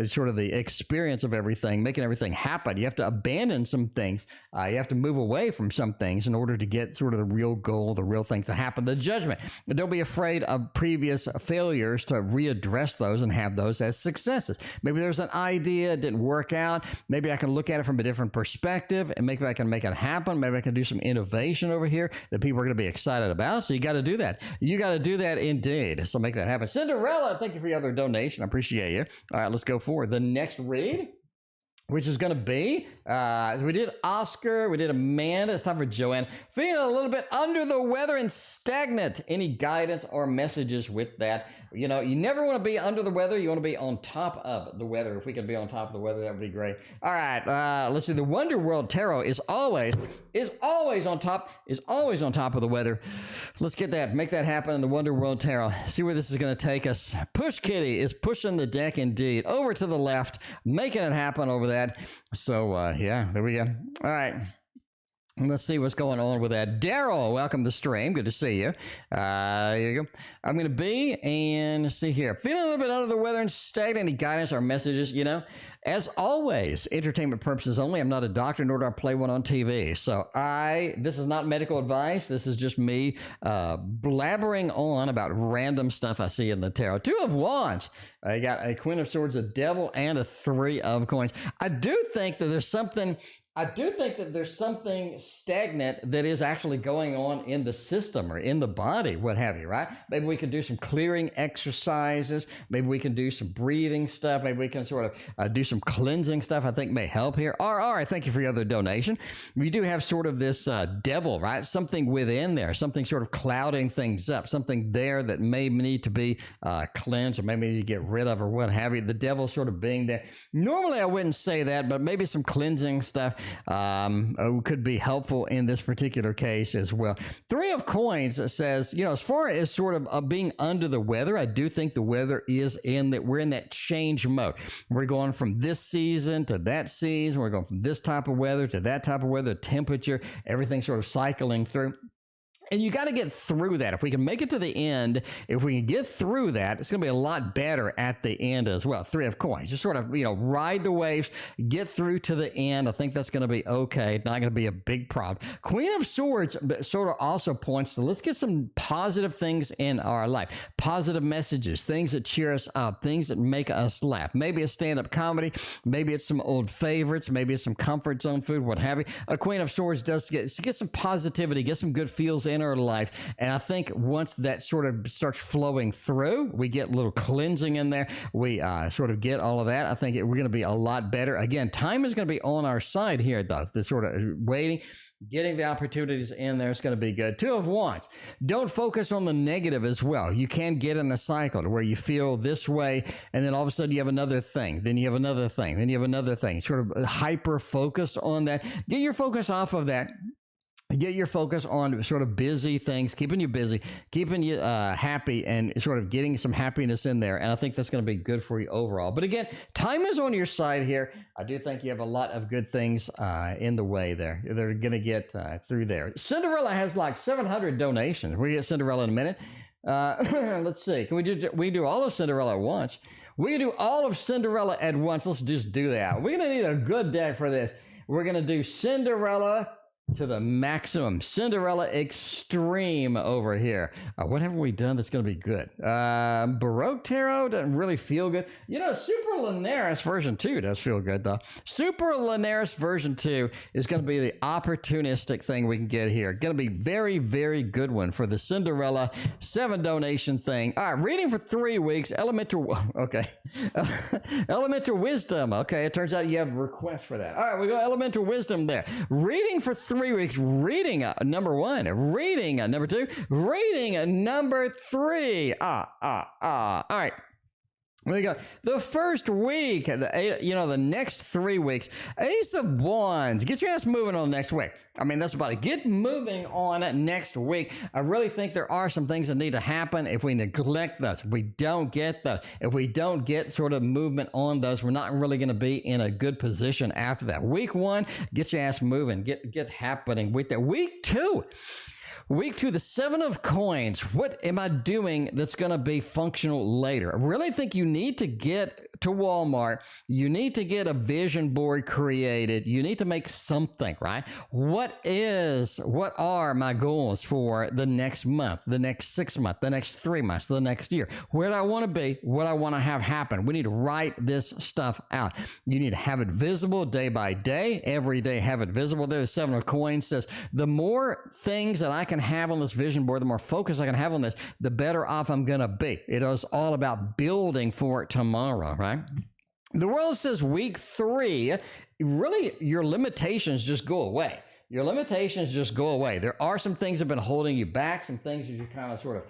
sort of the experience of everything, making everything happen. You have to abandon some things. You have to move away from some things in order to get sort of the real goal, the real thing to happen, the judgment. But don't be afraid of previous failures to readdress those and have those as successes. Maybe there's an idea, it didn't work out. Maybe I can look at it from a different perspective, and maybe I can make it happen. Maybe I can do some innovation over here that people are going to be excited about. So you got to do that. You got to do that indeed. So make that happen. Cinderella, thank you for your other donation. I appreciate you. All right, let's go forward. The next read which is going to be, we did Oscar, we did Amanda, it's time for Joanna. Feeling a little bit under the weather and stagnant. Any guidance or messages with that? You know, you never want to be under the weather. You want to be on top of the weather. If we could be on top of the weather, that would be great. All right, let's see. The Wonder World Tarot is always on top of the weather. Let's get that, make that happen in the Wonder World Tarot. See where this is going to take us. Push Kitty is pushing the deck indeed. Over to the left, making it happen over there. So, yeah, there we go. All right. Let's see what's going on with that. Daryl, welcome to the stream. Good to see you. Here you go. I'm going to be, and let's see here. Feeling a little bit under the weather and stagnant. Any guidance or messages, you know? As always, entertainment purposes only. I'm not a doctor, nor do I play one on TV. So this is not medical advice. This is just me blabbering on about random stuff I see in the tarot. 2 of Wands. I got a Queen of Swords, a Devil, and a 3 of Coins. I do think that there's something stagnant that is actually going on in the system or in the body, what have you, right? Maybe we can do some clearing exercises. Maybe we can do some breathing stuff. Maybe we can sort of do some cleansing stuff I think may help here. RR, thank you for your other donation. We do have sort of this devil, right? Something within there, something sort of clouding things up, something there that may need to be cleansed or maybe need to get rid of or what have you. The devil sort of being there. Normally I wouldn't say that, but maybe some cleansing stuff could be helpful in this particular case as well. 3 of Coins says, you know, as far as sort of being under the weather, I do think the weather is in that we're in that change mode. We're going from this season to that season. We're going from this type of weather to that type of weather, temperature, everything sort of cycling through. And you got to get through that. If we can make it to the end, if we can get through that, it's going to be a lot better at the end as well. 3 of Coins. Just sort of, you know, ride the waves, get through to the end. I think that's going to be okay. Not going to be a big problem. Queen of Swords sort of also points to, let's get some positive things in our life. Positive messages, things that cheer us up, things that make us laugh. Maybe a stand-up comedy. Maybe it's some old favorites. Maybe it's some comfort zone food, what have you. A Queen of Swords does get some positivity, get some good feels in our life. And I think once that sort of starts flowing through, we get a little cleansing in there. We sort of get all of that. I think we're going to be a lot better. Again, time is going to be on our side here, though. The sort of waiting, getting the opportunities in there is going to be good. 2 of Wands. Don't focus on the negative as well. You can get in a cycle to where you feel this way, and then all of a sudden you have another thing. Then you have another thing. Then you have another thing. Sort of hyper focused on that. Get your focus off of that. Get your focus on sort of busy things, keeping you busy, keeping you happy, and sort of getting some happiness in there. And I think that's going to be good for you overall. But again, time is on your side here. I do think you have a lot of good things in the way there. They're going to get through there. Cinderella has like 700 donations. We'll get Cinderella in a minute. Let's see. Can we do all of Cinderella at once? We can do all of Cinderella at once. Let's just do that. We're going to need a good deck for this. We're going to do Cinderella to the maximum. Cinderella Extreme over here. What haven't we done that's going to be good? Baroque Tarot doesn't really feel good. You know, Super Linares version 2 does feel good, though. Super Linares version 2 is going to be the opportunistic thing we can get here. Going to be very, very good one for the Cinderella 7 donation thing. All right, reading for 3 weeks. Elemental Wisdom. Okay, it turns out you have a request for that. All right, we go Elemental Wisdom there. Reading for 3 weeks, reading number 1, reading number 2, reading number 3. All right. There you go. The first week, the next 3 weeks, Ace of Wands. Get your ass moving on next week. I mean, that's about it. Get moving on next week. I really think there are some things that need to happen if we neglect those. If we don't get those, if we don't get sort of movement on those, we're not really going to be in a good position after that. Week 1, get your ass moving. Get happening with that. Week 2. Week 2, the 7 of Coins. What am I doing that's going to be functional later? I really think you need to get to Walmart. You need to get a vision board created. You need to make something, right? What are my goals for the next month, the next 6 months, the next 3 months, the next year? Where do I want to be? What I want to have happen? We need to write this stuff out. You need to have it visible day by day. Every day have it visible. There's 7 of Coins says, the more things that I can have on this vision board, the more focus I can have on this, the better off I'm going to be. It is all about building for tomorrow, right? The world says week 3, really your limitations just go away. Your limitations just go away. There are some things that have been holding you back, some things that you kind of sort of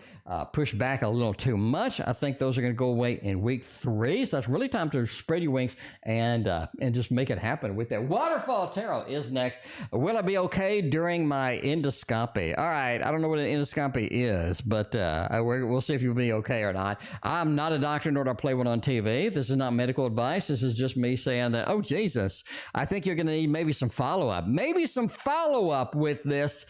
push back a little too much. I think those are going to go away in week 3. So that's really time to spread your wings and just make it happen with that. Waterfall Tarot is next. Will I be okay during my endoscopy? All right. I don't know what an endoscopy is, but we'll see if you'll be okay or not. I'm not a doctor, nor do I play one on TV. This is not medical advice. This is just me saying that, oh, Jesus, I think you're going to need maybe some follow-up. Maybe some follow-up with this.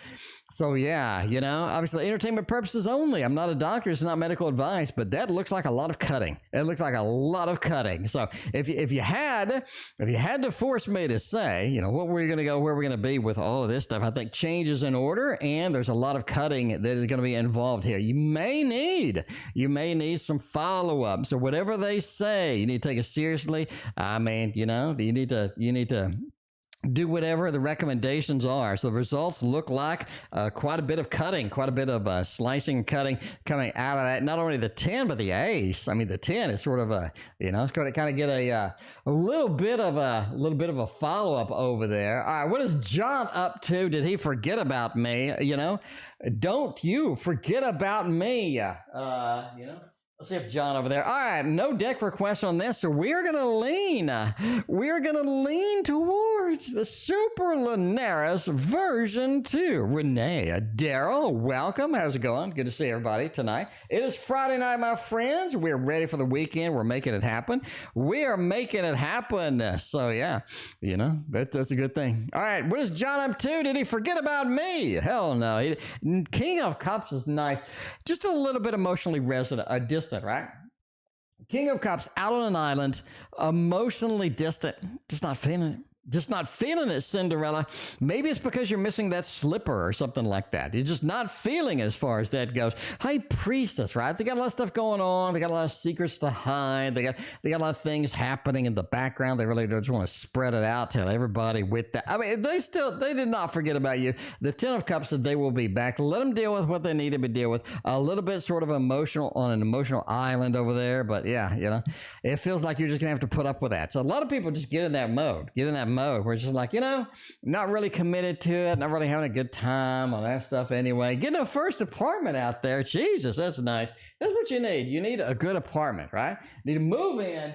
So yeah, you know, obviously entertainment purposes only. I'm not a doctor, it's not medical advice, but that looks like a lot of cutting. It looks like a lot of cutting. So if you had to force me to say, you know, what we're going to go, where we're going to be with all of this stuff, I think change is in order, and there's a lot of cutting that is going to be involved here. You may need some follow-up. So whatever they say, you need to take it seriously. I mean, you know, you need to do whatever the recommendations are. So the results look like quite a bit of cutting, quite a bit of slicing and cutting coming out of that. Not only the 10, but the ace. I mean, the 10 is sort of a, you know, it's going to kind of get a little bit of a follow-up over there. All right, what is John up to? Did he forget about me? You know, don't you forget about me. You know. Let's see if John over there. All right, no deck request on this, so we're gonna lean towards the Super Linares version 2. Renee, Daryl, welcome. How's it going? Good to see everybody tonight. It is Friday night, my friends. We're ready for the weekend. We're making it happen. We are making it happen. So yeah, you know, that's a good thing. All right, what is John up to? Did he forget about me? Hell no. King of Cups is nice. Just a little bit emotionally distant, right? King of Cups out on an island, emotionally distant, just not feeling it. Just not feeling it, Cinderella. Maybe it's because you're missing that slipper or something like that. You're just not feeling it as far as that goes. High Priestess, right? They got a lot of stuff going on. They got a lot of secrets to hide. They got a lot of things happening in the background. They really just want to spread it out, tell everybody with that. I mean, they did not forget about you. The 10 of Cups said they will be back. Let them deal with what they need to be deal with. A little bit sort of emotional on an emotional island over there. But yeah, you know, it feels like you're just going to have to put up with that. So a lot of people just get in that mode. Where it's just like, you know, not really committed to it, not really having a good time on that stuff anyway. Getting a first apartment out there, Jesus, that's nice. That's what you need. You need a good apartment, right? You need to move in,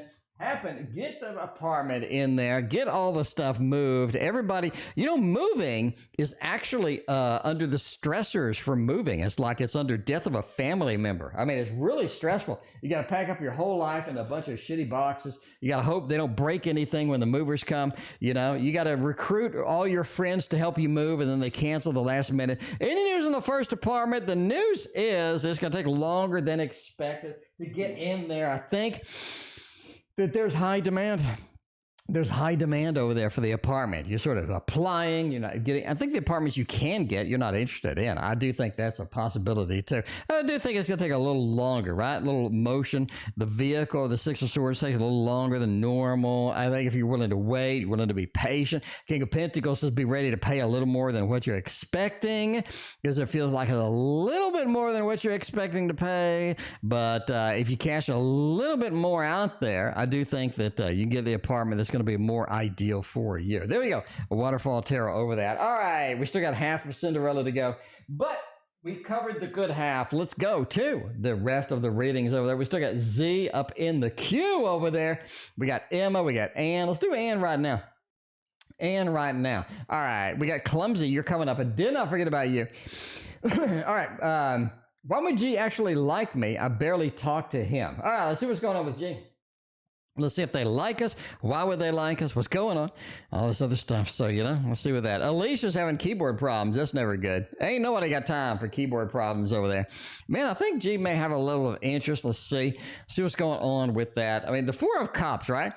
get the apartment in there, get all the stuff moved. Everybody, you know, moving is actually under the stressors for moving. It's like it's under death of a family member. I mean, it's really stressful. You got to pack up your whole life in a bunch of shitty boxes. You got to hope they don't break anything when the movers come. You know, you got to recruit all your friends to help you move, and then they cancel the last minute. Any news on the first apartment? The news is it's going to take longer than expected to get in there. I think that there's high demand. There's high demand over there for the apartment. You're sort of applying, you're not getting, I think the apartments you can get, you're not interested in. I do think that's a possibility too. I do think it's going to take a little longer, right? A little motion. The vehicle, the Six of Swords takes a little longer than normal. I think if you're willing to wait, you're willing to be patient. King of Pentacles says be ready to pay a little more than what you're expecting, because it feels like it's a little bit more than what you're expecting to pay. But if you cash a little bit more out there, I do think that you can get the apartment that's going to be more ideal for you. There we go. A Waterfall Tarot over that. All right. We still got half of Cinderella to go, but we covered the good half. Let's go to the rest of the readings over there. We still got Z up in the queue over there. We got Emma. We got Anne. Let's do Anne right now. All right. We got Clumsy. You're coming up. I did not forget about you. All right. Why would G actually like me? I barely talk to him. All right. Let's see what's going on with G. Let's see if they like us. Why would they like us? What's going on? All this other stuff. So, you know, let's see with that. Alicia's having keyboard problems. That's never good. Ain't nobody got time for keyboard problems over there. Man, I think G may have a level of interest. Let's see what's going on with that. I mean, the Four of Cups, right?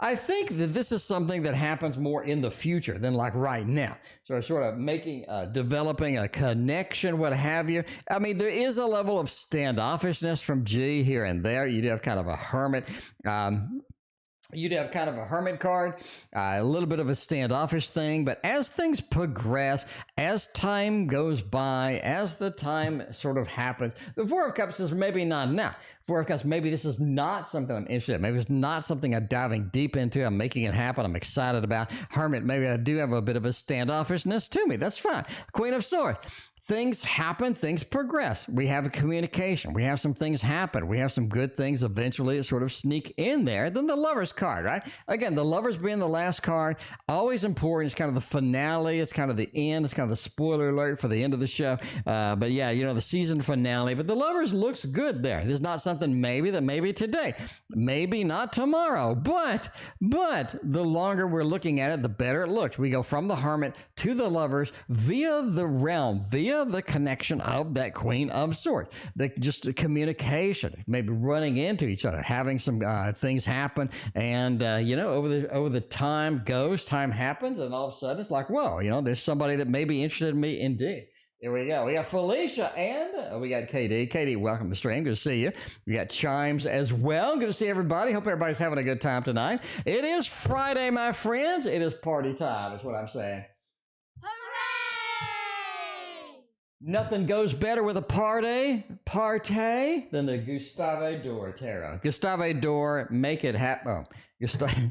I think that this is something that happens more in the future than like right now. So sort of developing a connection, what have you. I mean, there is a level of standoffishness from G here and there. You do have kind of a hermit. You'd have kind of a hermit card, a little bit of a standoffish thing. But as things progress, as time goes by, as the time sort of happens, the Four of Cups is maybe not now. Four of Cups, maybe this is not something I'm interested in. Maybe it's not something I'm diving deep into. I'm making it happen. I'm excited about. Hermit, maybe I do have a bit of a standoffishness to me. That's fine. Queen of Swords. Things happen, things progress. We have a communication. We have some things happen. We have some good things eventually that sort of sneak in there. Then the Lovers card, right? Again, the Lovers being the last card, always important. It's kind of the finale. It's kind of the end. It's kind of the spoiler alert for the end of the show. But yeah, you know, the season finale. But the Lovers looks good there. There's not something maybe today, maybe not tomorrow. But the longer we're looking at it, the better it looks. We go from the Hermit to the Lovers via the realm, via the connection of that Queen of Swords, just the communication, maybe running into each other, having some things happen, and you know, over the time happens, and all of a sudden it's like, whoa, you know, there's somebody that may be interested in me indeed. Here we go. We got Felicia and we got KD. KD, welcome to the stream. Good to see you. We got Chimes as well. Good to see everybody. Hope everybody's having a good time tonight. It is Friday, my friends. It is party time, is what I'm saying. Nothing goes better with a party than the Gustave Dor Tarot. Gustave Dor, make it happen. Oh, Gustave.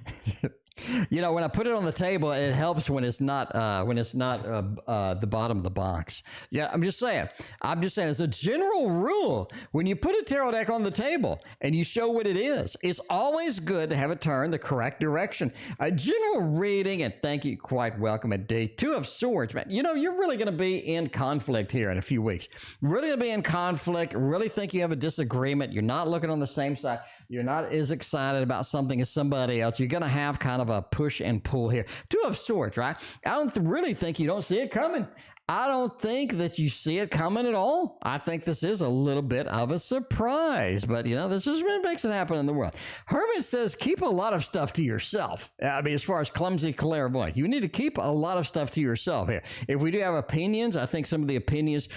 You know, when I put it on the table, it helps when it's not the bottom of the box. Yeah, I'm just saying. As a general rule, when you put a tarot deck on the table and you show what it is, it's always good to have it turned the correct direction. A general reading, and thank you, quite welcome at day 2 of Swords, man. You know, you're really going to be in conflict here in a few weeks. Really going to be in conflict. Really think you have a disagreement. You're not looking on the same side. You're not as excited about something as somebody else. You're going to have kind of a push and pull here. 2 of Swords, right? I don't really think you don't see it coming. I don't think that you see it coming at all. I think this is a little bit of a surprise, but you know, this is what makes it happen in the world. Hermit says, keep a lot of stuff to yourself. I mean, as far as Clumsy Clairvoyance, you need to keep a lot of stuff to yourself here. If we do have opinions, I think some of the opinions,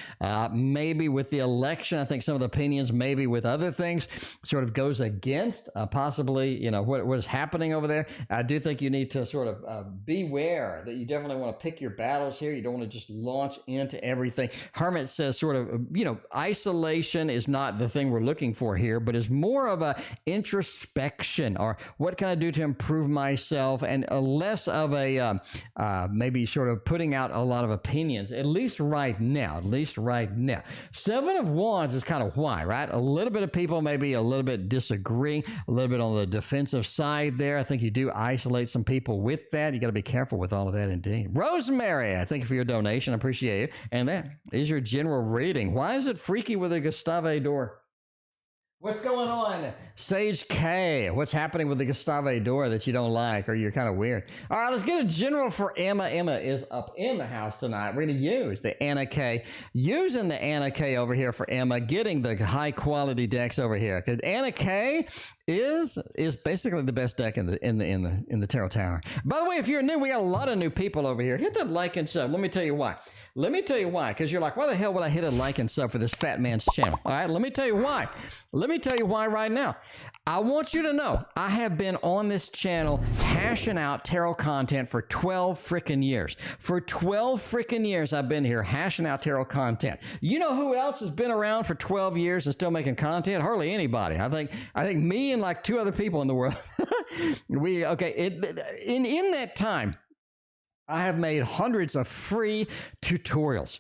maybe with the election, I think some of the opinions, maybe with other things, sort of goes against possibly, you know, what is happening over there. I do think you need to sort of beware that you definitely want to pick your battles here. You don't want to just launch into everything. Hermit says sort of, you know, isolation is not the thing we're looking for here, but is more of a introspection, or what can I do to improve myself, and a less of a maybe sort of putting out a lot of opinions, at least right now. 7 of Wands is kind of why, right? A little bit of people maybe a little bit disagreeing, a little bit on the defensive side there. I think you do isolate some people with that. You got to be careful with all of that indeed. Rosemary, I thank you for your donation. I appreciate it. And that is your general reading. Why is it freaky with a Gustave Dor? What's going on? Sage K, what's happening with the Gustave Dor that you don't like, or you're kind of weird? All right, let's get a general for Emma. Emma is up in the house tonight. We're going to use the Anna K. Using the Anna K over here for Emma, getting the high quality decks over here. Because Anna K is basically the best deck in the Tarot Tower. By the way, if you're new, we got a lot of new people over here. Hit that like and sub. Let me tell you why. Because you're like, why the hell would I hit a like and sub for this fat man's channel? All right, let me tell you why. Let me tell you why right now. I want you to know I have been on this channel hashing out tarot content for 12 freaking years. For 12 freaking years, I've been here hashing out tarot content. You know who else has been around for 12 years and still making content? Hardly anybody. I think me and like 2 other people in the world. In that time, I have made hundreds of free tutorials.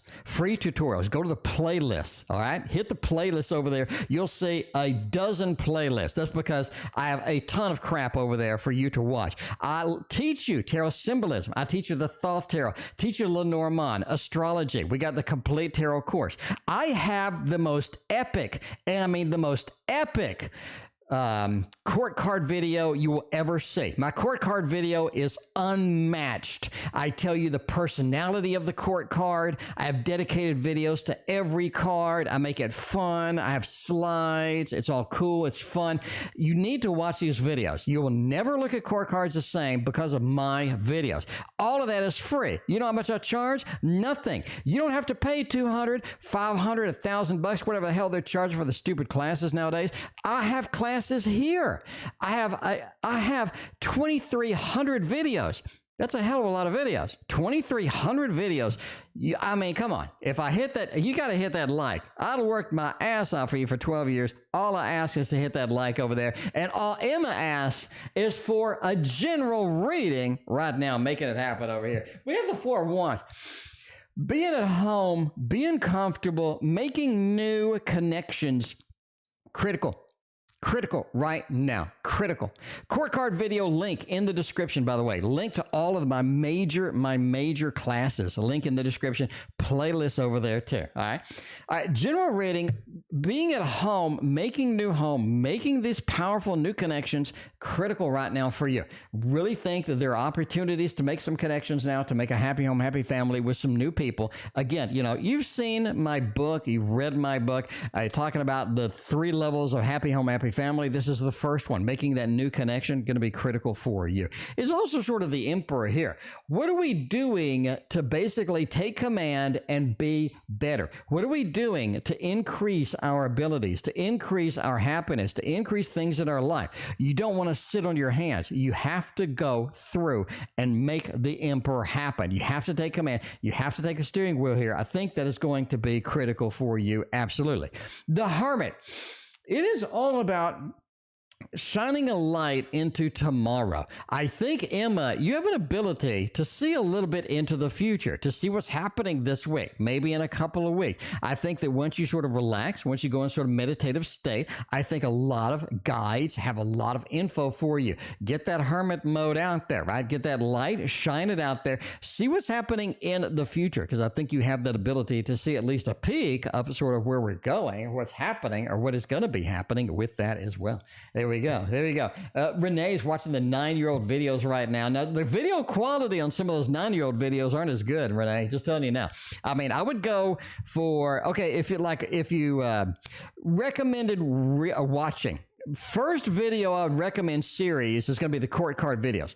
Go to the playlist, all right? Hit the playlist over there. You'll see a dozen playlists. That's because I have a ton of crap over there for you to watch. I'll teach you tarot symbolism. I teach you the Thoth Tarot. Teach you Lenormand, astrology. We got the complete tarot course. I have the most epic, and I mean the most epic court card video you will ever see. My court card video is unmatched. I tell you the personality of the court card. I have dedicated videos to every card. I make it fun. I have slides. It's all cool. It's fun. You need to watch these videos. You will never look at court cards the same because of my videos. All of that is free. You know how much I charge? Nothing. You don't have to pay $200, $500, $1,000, whatever the hell they're charging for the stupid classes nowadays. I have classes class is here. I have 2,300 videos. That's a hell of a lot of videos. 2,300 videos. I mean, come on. If I hit that, you got to hit that like. I'd worked my ass off for you for 12 years. All I ask is to hit that like over there. And all Emma asks is for a general reading right now, making it happen over here. We have the 4 wands. Being at home, being comfortable, making new connections, critical right now. Critical. Court card video link in the description, by the way. Link to all of my major classes. A link in the description. Playlist over there too. All right. All right. General reading, being at home, making these powerful new connections, critical right now for you. Really think that there are opportunities to make some connections now, to make a happy home, happy family with some new people. Again, you know, you've seen my book. You've read my book. Talking about the 3 levels of happy home, happy family. This is the first one. Making that new connection, going to be critical for you. It's also sort of the emperor here. What are we doing to basically take command and be better? What are we doing to increase our abilities, to increase our happiness, to increase things in our life? You don't want to sit on your hands. You have to go through and make the emperor happen. You have to take command. You have to take the steering wheel here. I think that is going to be critical for you. Absolutely. The Hermit. It is all about shining a light into tomorrow. I think, Emma, you have an ability to see a little bit into the future, to see what's happening this week, maybe in a couple of weeks. I think that once you sort of relax, once you go in sort of meditative state, I think a lot of guides have a lot of info for you. Get that hermit mode out there, right? Get that light, shine it out there, see what's happening in the future, because I think you have that ability to see at least a peek of sort of where we're going, what's happening, or what is going to be happening with that as well. There we go. Renee's watching the 9-year-old videos right now. Now, the video quality on some of those 9-year-old videos aren't as good, Renee. Just telling you now. I mean, I would go for, okay, if you recommended watching, first video I would recommend series is going to be the court card videos.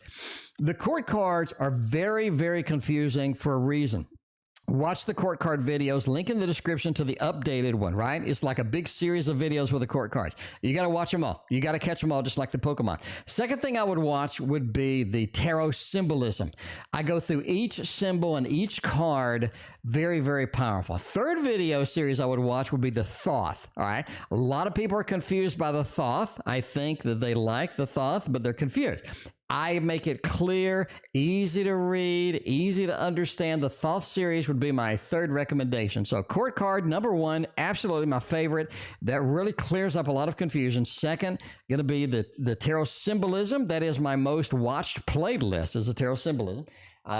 The court cards are very, very confusing for a reason. Watch the court card videos, link in the description to the updated one, right? It's like a big series of videos with the court cards. You got to watch them all. You got to catch them all, just like the Pokemon. Second thing I would watch would be the tarot symbolism. I go through each symbol and each card. Very, very powerful. Third video series I would watch would be the Thoth, all right? A lot of people are confused by the Thoth. I think that they like the Thoth, but they're confused. I make it clear, easy to read, easy to understand. The Thoth series would be my third recommendation. So court card, number 1, absolutely my favorite. That really clears up a lot of confusion. Second, going to be the tarot symbolism. That is my most watched playlist, is the tarot symbolism.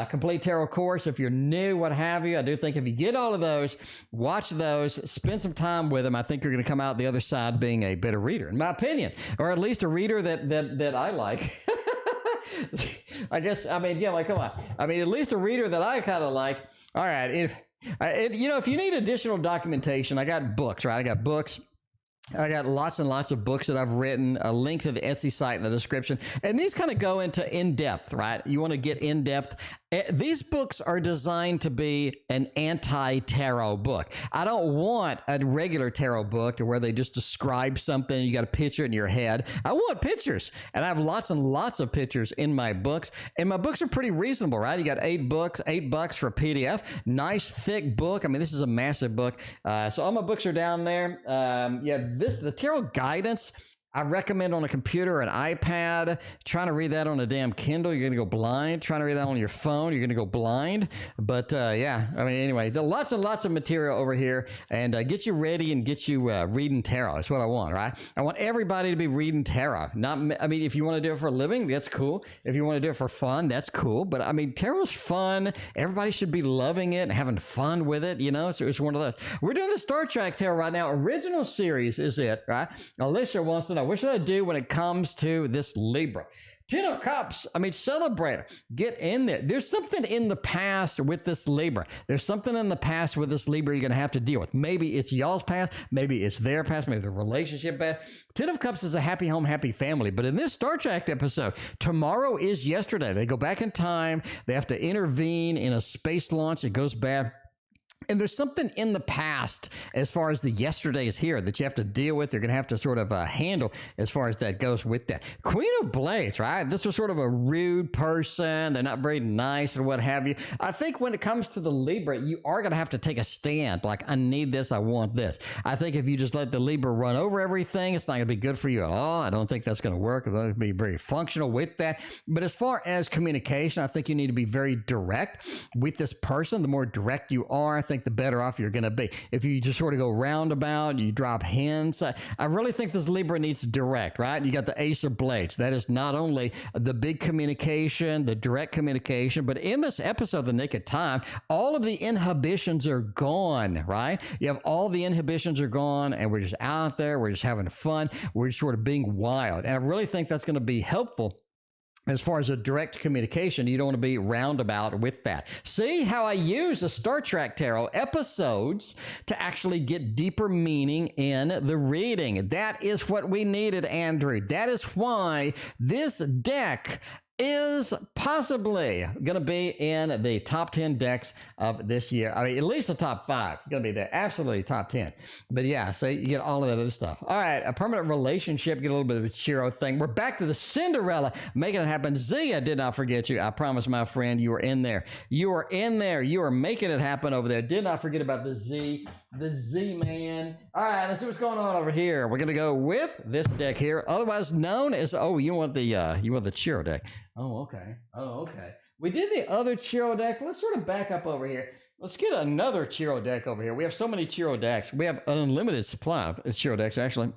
Complete tarot course, if you're new, what have you. I do think if you get all of those, watch those, spend some time with them, I think you're going to come out the other side being a better reader, in my opinion, or at least a reader that I like. I guess, I mean, yeah, like, come on. I mean, at least a reader that I kind of like. All right. If you need additional documentation, I got books, right? I got books. I got lots and lots of books that I've written, a link to the Etsy site in the description. And these kind of go into in-depth, right? You want to get in-depth. These books are designed to be an anti-tarot book. I don't want a regular tarot book to where they just describe something and you got to picture it in your head. I want pictures. And I have lots and lots of pictures in my books. And my books are pretty reasonable, right? You got $8 for a PDF. Nice, thick book. I mean, this is a massive book. So all my books are down there. The tarot guidance, I recommend on a computer or an iPad. Trying to read that on a damn Kindle, you're going to go blind. Trying to read that on your phone, you're going to go blind. But yeah, I mean, anyway, there are lots and lots of material over here, and get you ready and get you reading tarot. That's what I want, right? I want everybody to be reading tarot. If you want to do it for a living, that's cool. If you want to do it for fun, that's cool. But I mean, tarot's fun. Everybody should be loving it and having fun with it. You know, so it's one of those. We're doing the Star Trek tarot right now. Original series is it, right? Alisha wants to know, what should I do when it comes to this Libra? 10 of Cups. I mean, celebrate it. Get in there. There's something in the past with this Libra. There's something in the past with this Libra you're going to have to deal with. Maybe it's y'all's past. Maybe it's their past. Maybe the relationship past. 10 of Cups is a happy home, happy family. But in this Star Trek episode, tomorrow is yesterday. They go back in time. They have to intervene in a space launch. It goes bad. And there's something in the past as far as the yesterdays here that you have to deal with. You're going to have to sort of handle as far as that goes with that. Queen of Blades, right? This was sort of a rude person. They're not very nice and what have you. I think when it comes to the Libra, you are going to have to take a stand. Like, I need this. I want this. I think if you just let the Libra run over everything, it's not going to be good for you at all. I don't think that's going to work. It's not going to be very functional with that. But as far as communication, I think you need to be very direct with this person. The more direct you are, I think the better off you're going to be. If you just sort of go roundabout, you drop hints. I really think this Libra needs direct, right? You got the Ace of Blades. That is not only the big communication, the direct communication, but in this episode, The Naked Time, all of the inhibitions are gone, right? You have all the inhibitions are gone, and we're just out there. We're just having fun. We're just sort of being wild. And I really think that's going to be helpful. As far as a direct communication, you don't want to be roundabout with that. See how I use the Star Trek Tarot episodes to actually get deeper meaning in the reading. That is what we needed, Andrew. That is why this deck is possibly going to be in the top 10 decks of this year. I mean, at least the top 5. Going to be there. Absolutely top 10. But yeah, so you get all of that other stuff. All right, a permanent relationship. Get a little bit of a Ciro thing. We're back to the Cinderella. Making it happen. Zia did not forget you. I promise, my friend, you were in there. You are in there. You are making it happen over there. Did not forget about the Z. The Z-Man. All right, let's see what's going on over here. We're going to go with this deck here, otherwise known as, oh, you want the Ciro deck. Oh, okay. Oh, okay. We did the other Ciro deck. Let's sort of back up over here. Let's get another Ciro deck over here. We have so many Ciro decks. We have an unlimited supply of Ciro decks, actually.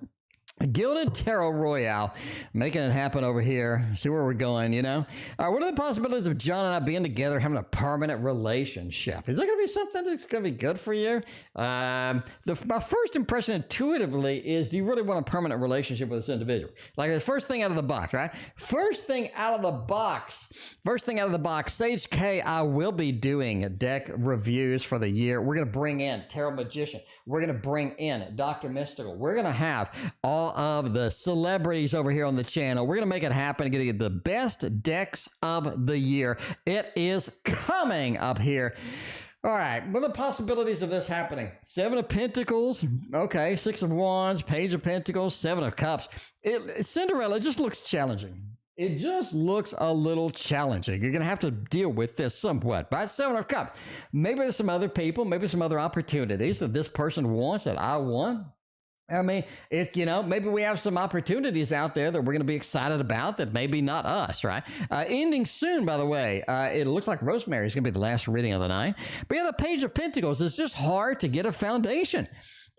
Gilded Tarot Royale, making it happen over here. See where we're going, you know? All right, what are the possibilities of John and I being together, having a permanent relationship? Is that going to be something that's going to be good for you? My first impression intuitively is, do you really want a permanent relationship with this individual? Like the first thing out of the box, right? First thing out of the box, Sage K, I will be doing deck reviews for the year. We're going to bring in Tarot Magician. We're going to bring in Dr. Mystical. We're going to have all of the celebrities over here on the channel. We're going to make it happen and get the best decks of the year. It is coming up here. All right, what are the possibilities of this happening? 7 of Pentacles, okay, 6 of Wands, Page of Pentacles, 7 of Cups. Cinderella, it just looks challenging. It just looks a little challenging. You're going to have to deal with this somewhat. Right? 7 of Cups. Maybe there's some other people, maybe some other opportunities that this person wants that I want. I mean, maybe we have some opportunities out there that we're going to be excited about that maybe not us, right? Ending soon, by the way. It looks like Rosemary is going to be the last reading of the night. But yeah, the Page of Pentacles is just hard to get a foundation.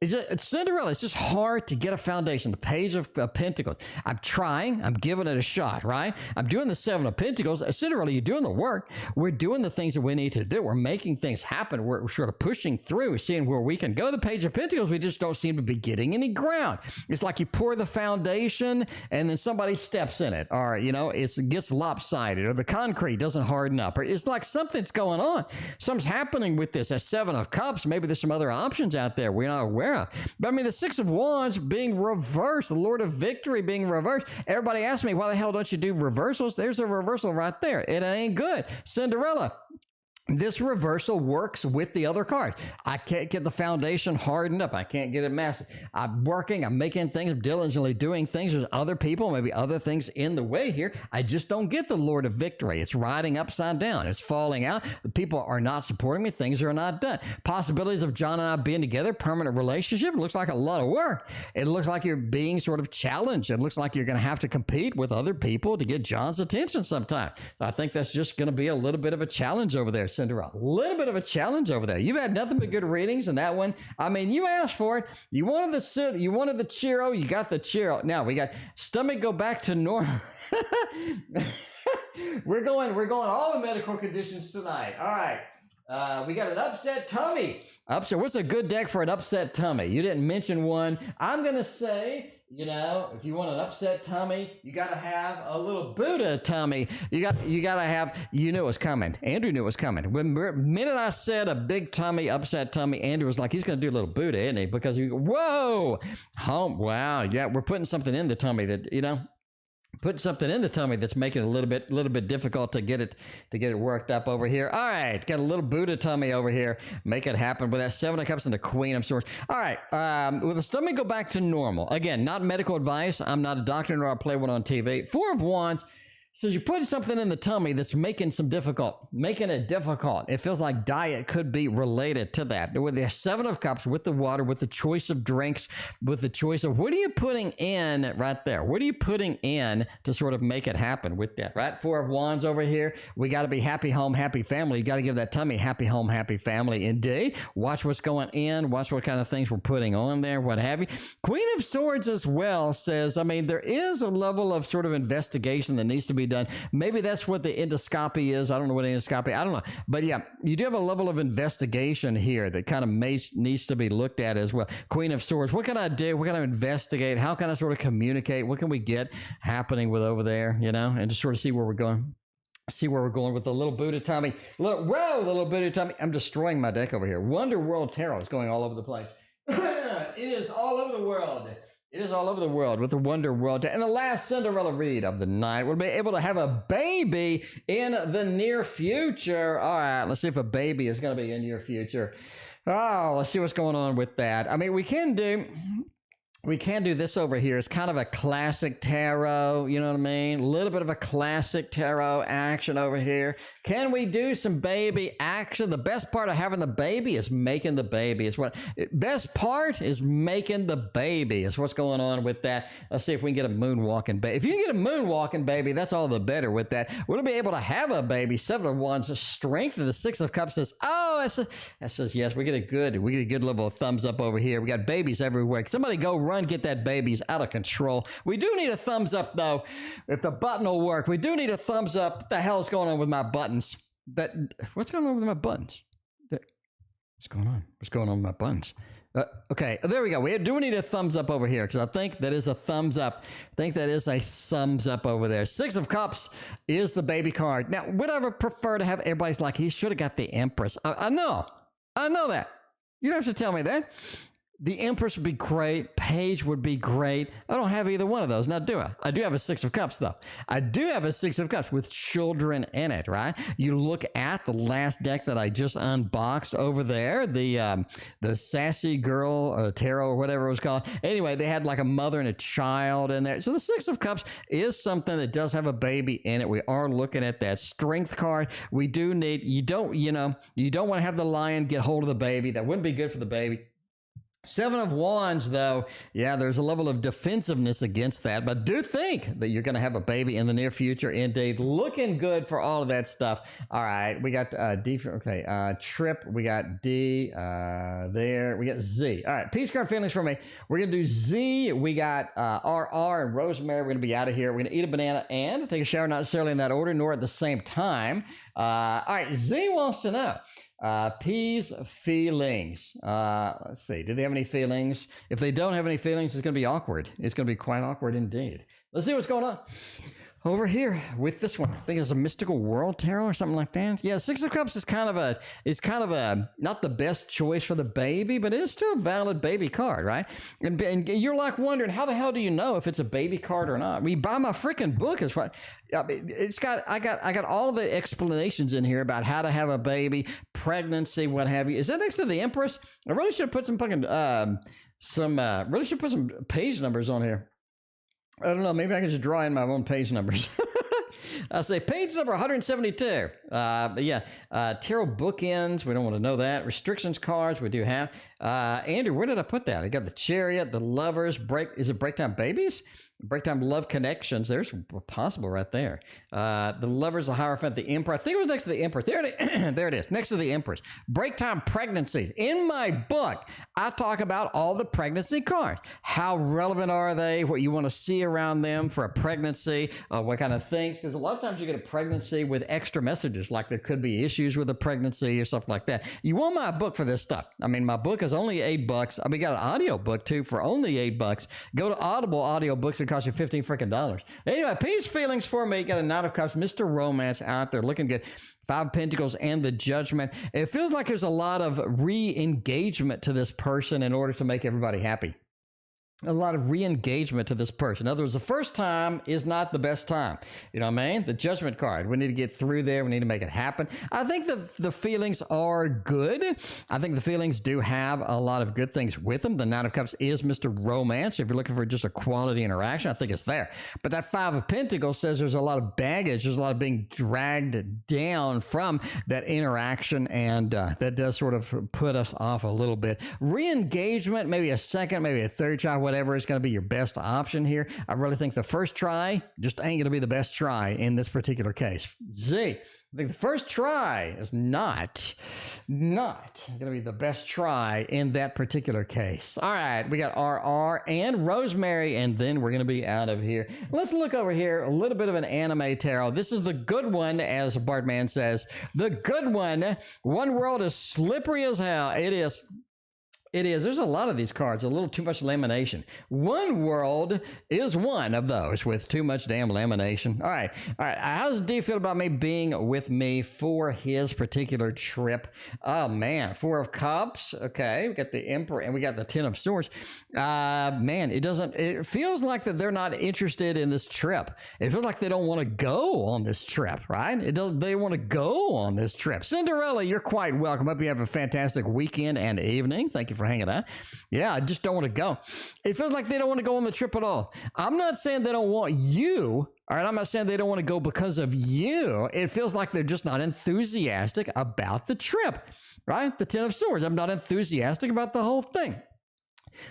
It's Cinderella. It's just hard to get a foundation. The Page of Pentacles. I'm trying. I'm giving it a shot, right? I'm doing the 7 of Pentacles. Cinderella, you're doing the work. We're doing the things that we need to do. We're making things happen. We're sort of pushing through, seeing where we can go. The Page of Pentacles, we just don't seem to be getting any ground. It's like you pour the foundation and then somebody steps in it. Or, it gets lopsided, or the concrete doesn't harden up. Or it's like something's going on. Something's happening with this. A 7 of Cups. Maybe there's some other options out there we're not aware. But I mean, the 6 of Wands being reversed, the Lord of Victory being reversed. Everybody asks me, why the hell don't you do reversals? There's a reversal right there. It ain't good. Cinderella. This reversal works with the other card. I can't get the foundation hardened up. I can't get it massive. I'm working. I'm making things. I'm diligently doing things. There's other people, maybe other things in the way here. I just don't get the Lord of Victory. It's riding upside down. It's falling out. The people are not supporting me. Things are not done. Possibilities of John and I being together, permanent relationship. It looks like a lot of work. It looks like you're being sort of challenged. It looks like you're going to have to compete with other people to get John's attention sometime. I think that's just going to be a little bit of a challenge over there, Cinderella. A little bit of a challenge over there. You've had nothing but good readings in that one. I mean, you asked for it. You wanted the Ciro. You got the Ciro. Now we got stomach go back to normal. We're going all the medical conditions tonight. All right. We got an upset tummy. Upset. What's a good deck for an upset tummy? You didn't mention one. I'm going to say, if you want an upset tummy, you got to have a little Buddha tummy. You got to have, you knew it was coming. Andrew knew it was coming. When the minute I said a big tummy, upset tummy, Andrew was like, he's going to do a little Buddha, isn't he? Because wow. Yeah, we're putting something in the tummy that, putting something in the tummy that's making it a little bit difficult to get it worked up over here. All right, got a little Buddha tummy over here. Make it happen with that 7 of Cups and the Queen of Swords. All right, will the stomach go back to normal? Again, not medical advice. I'm not a doctor, nor I play one on TV. 4 of Wands. So you're putting something in the tummy that's making it difficult. It feels like diet could be related to that. With the 7 of Cups, with the water, with the choice of drinks, with the choice of what are you putting in right there? What are you putting in to sort of make it happen with that, right? 4 of Wands over here. We got to be happy home, happy family. You got to give that tummy happy home, happy family indeed. Watch what's going in. Watch what kind of things we're putting on there, what have you. Queen of Swords as well says, I mean, there is a level of sort of investigation that needs to be done. Maybe that's what the endoscopy is. I don't know what endoscopy, I don't know. But yeah, you do have a level of investigation here that kind of needs to be looked at as well. Queen of Swords, what can I do? What can I investigate? How can I sort of communicate? What can we get happening with over there, you know, and just sort of see where we're going. See where we're going with the little Buddha tummy. Look, whoa, the little Buddha tummy. I'm destroying my deck over here. Wonder World Tarot is going all over the place. It is all over the world. It is all over the world with the Wonder World. And the last Cinderella read of the night. We'll be able to have a baby in the near future. All right, let's see if a baby is going to be in your future. Oh, let's see what's going on with that. I mean, we can do this over here. It's kind of a classic tarot, you know what I mean? A little bit of a classic tarot action over here. Can we do some baby action? The best part of having the baby is making the baby. Best part is making the baby is what's going on with that. Let's see if we can get a moonwalking baby. If you can get a moonwalking baby, that's all the better with that. We'll be able to have a baby. 7 of Wands, strength of the 6 of Cups says, oh, that says yes. We get a good level of thumbs up over here. We got babies everywhere. Somebody go run, get that baby's out of control. We do need a thumbs up though. If the button will work, we do need a thumbs up. What the hell is going on with my buttons? What's going on with my buttons? What's going on? What's going on with my buttons? Okay, there we go. We do need a thumbs up over here because I think that is a thumbs up. I think that is a thumbs up over there. 6 of Cups is the baby card. Now, would I ever prefer to have everybody's like, he should have got the Empress? I know that. You don't have to tell me that. The Empress would be great. Page would be great. I don't have either one of those. Now, do I? I do have a 6 of Cups, though. I do have a 6 of Cups with children in it, right? You look at the last deck that I just unboxed over there, the Sassy Girl Tarot or whatever it was called. Anyway, they had like a mother and a child in there. So the 6 of Cups is something that does have a baby in it. We are looking at that strength card. We do need, you don't want to have the lion get hold of the baby. That wouldn't be good for the baby. 7 of Wands, though, yeah, there's a level of defensiveness against that, but do think that you're going to have a baby in the near future. Indeed, looking good for all of that stuff. All right, we got D. Okay, Trip. We got D there. We got Z. All right, peace card feelings for me. We're gonna do Z. We got RR and Rosemary. We're gonna be out of here. We're gonna eat a banana and take a shower, not necessarily in that order, nor at the same time. All right, Z wants to know. P's feelings. Let's see. Do they have any feelings? If they don't have any feelings, it's going to be awkward. It's going to be quite awkward indeed. Let's see what's going on over here with this one. I think it's a Mystical World Tarot or something like that. Yeah, 6 of Cups is kind of a not the best choice for the baby, but it is still a valid baby card, right? And you're like wondering, how the hell do you know if it's a baby card or not? We buy my freaking book is what I got all the explanations in here about how to have a baby, pregnancy, what have you. Is that next to the Empress? I really should have put some fucking really should put some page numbers on here. I don't know. Maybe I can just draw in my own page numbers. I say page number 172. But yeah, tarot bookends. We don't want to know that. Restrictions cards. We do have. Andrew, where did I put that? I got the Chariot, the Lovers. Is it Breaktime Babies? Breaktime Love Connections. There's possible right there. The Lovers, the Hierophant, the Emperor. I think it was next to the Emperor. There it is. Next to the Empress. Breaktime Pregnancies. In my book, I talk about all the pregnancy cards. How relevant are they? What you want to see around them for a pregnancy? What kind of things? Because a lot of times you get a pregnancy with extra messages, like there could be issues with a pregnancy or stuff like that. You want my book for this stuff. I mean, my book is only $8. I mean, got an audio book too for only $8. Go to Audible audiobooks. It costs you $15 freaking. Anyway, peace feelings for me. Got a Knight of Cups, Mr. Romance out there looking good. 5 of Pentacles and the Judgment. It feels like there's a lot of re-engagement to this person in order to make everybody happy. a lot of re-engagement to this person. In other words, the first time is not the best time. You know what I mean? The judgment card. We need to get through there. We need to make it happen. I think the feelings are good. I think the feelings do have a lot of good things with them. The Nine of Cups is Mr. Romance. If you're looking for just a quality interaction, I think it's there. But that Five of Pentacles says there's a lot of baggage. There's a lot of being dragged down from that interaction, and that does sort of put us off a little bit. Re-engagement, maybe a second, maybe a third try, whatever is going to be your best option here. I really think the first try just ain't going to be the best try in this particular case. Z, I think the first try is not going to be the best try in that particular case. All right, we got RR and Rosemary, and then we're going to be out of here. Let's look over here, a little bit of an anime tarot. This is the good one, as Bartman says. The good one. One world is slippery as hell. It is. It is. There's a lot of these cards, a little too much lamination. One world is one of those with too much damn lamination. All right. All right. How does D feel about me being with me for his particular trip? Oh, man. Four of Cups. Okay. We got the Emperor and we got the Ten of Swords. Man, it feels like that they're not interested in this trip. It feels like they don't want to go on this trip, right? They want to go on this trip. Cinderella, you're quite welcome. Hope you have a fantastic weekend and evening. Thank you for hanging out. Yeah, I just don't want to go. It feels like they don't want to go on the trip at all. I'm not saying they don't want you. All right, I'm not saying they don't want to go because of you. It feels like they're just not enthusiastic about the trip, right? The Ten of Swords. I'm not enthusiastic about the whole thing.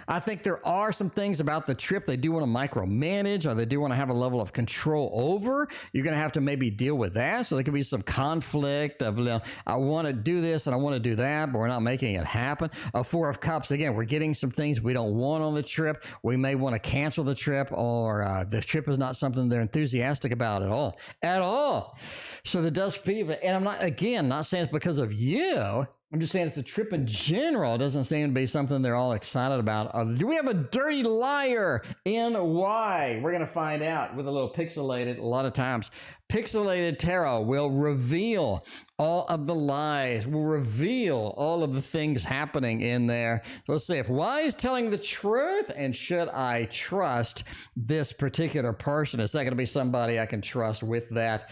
I think there are some things about the trip they do want to micromanage, or they do want to have a level of control over. You're going to have to maybe deal with that. So there could be some conflict of, you know, I want to do this and I want to do that, but we're not making it happen. A Four of Cups, again, we're getting some things we don't want on the trip. We may want to cancel the trip, or the trip is not something they're enthusiastic about at all. At all. So there does feel, and I'm not, again, not saying it's because of you. I'm just saying it's a trip in general. It doesn't seem to be something they're all excited about. Do we have a dirty liar in why? We're going to find out with a little pixelated, a lot of times. Pixelated tarot will reveal all of the lies, will reveal all of the things happening in there. So let's see if Y is telling the truth, and should I trust this particular person? Is that going to be somebody I can trust with that?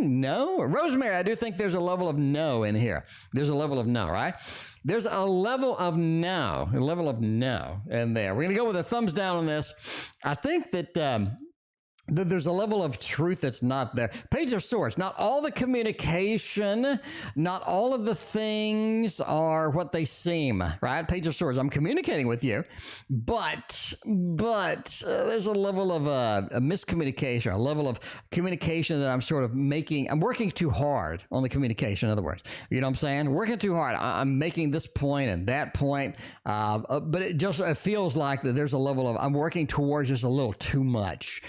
No. Rosemary, I do think there's a level of no in here. There's a level of no, right? There's a level of no in there. We're going to go with a thumbs down on this. I think that there's a level of truth that's not there. Page of Swords, not all the communication, not all of the things are what they seem, right? Page of Swords, I'm communicating with you, but there's a level of a miscommunication, a level of communication that I'm sort of making. I'm working too hard on the communication, in other words. You know what I'm saying? Working too hard. I'm making this point and that point, but it feels like that there's a level of, I'm working towards just a little too much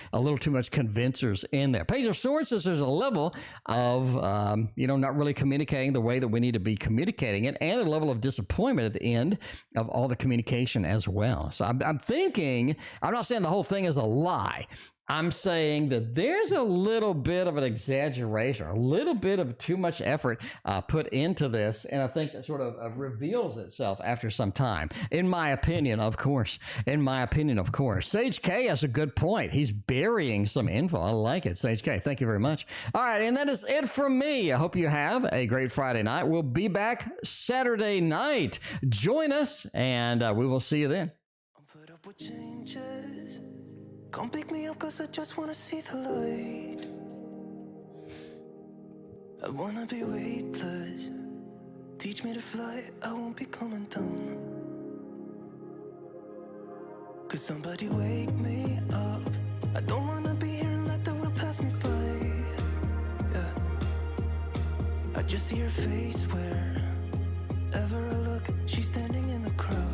convincers in there. Page of Swords says there's a level of, not really communicating the way that we need to be communicating it, and a level of disappointment at the end of all the communication as well. So I'm thinking, I'm not saying the whole thing is a lie. I'm saying that there's a little bit of an exaggeration, a little bit of too much effort put into this, and I think that sort of reveals itself after some time. In my opinion, of course. Sage K has a good point. He's burying some info. I like it, Sage K. Thank you very much. All right, and that is it from me. I hope you have a great Friday night. We'll be back Saturday night. Join us, and we will see you then. Put up with changes. Come pick me up, cause I just wanna see the light. I wanna be weightless. Teach me to fly, I won't be coming down. Could somebody wake me up? I don't wanna be here and let the world pass me by. Yeah. I just see her face wherever I look. She's standing in the crowd.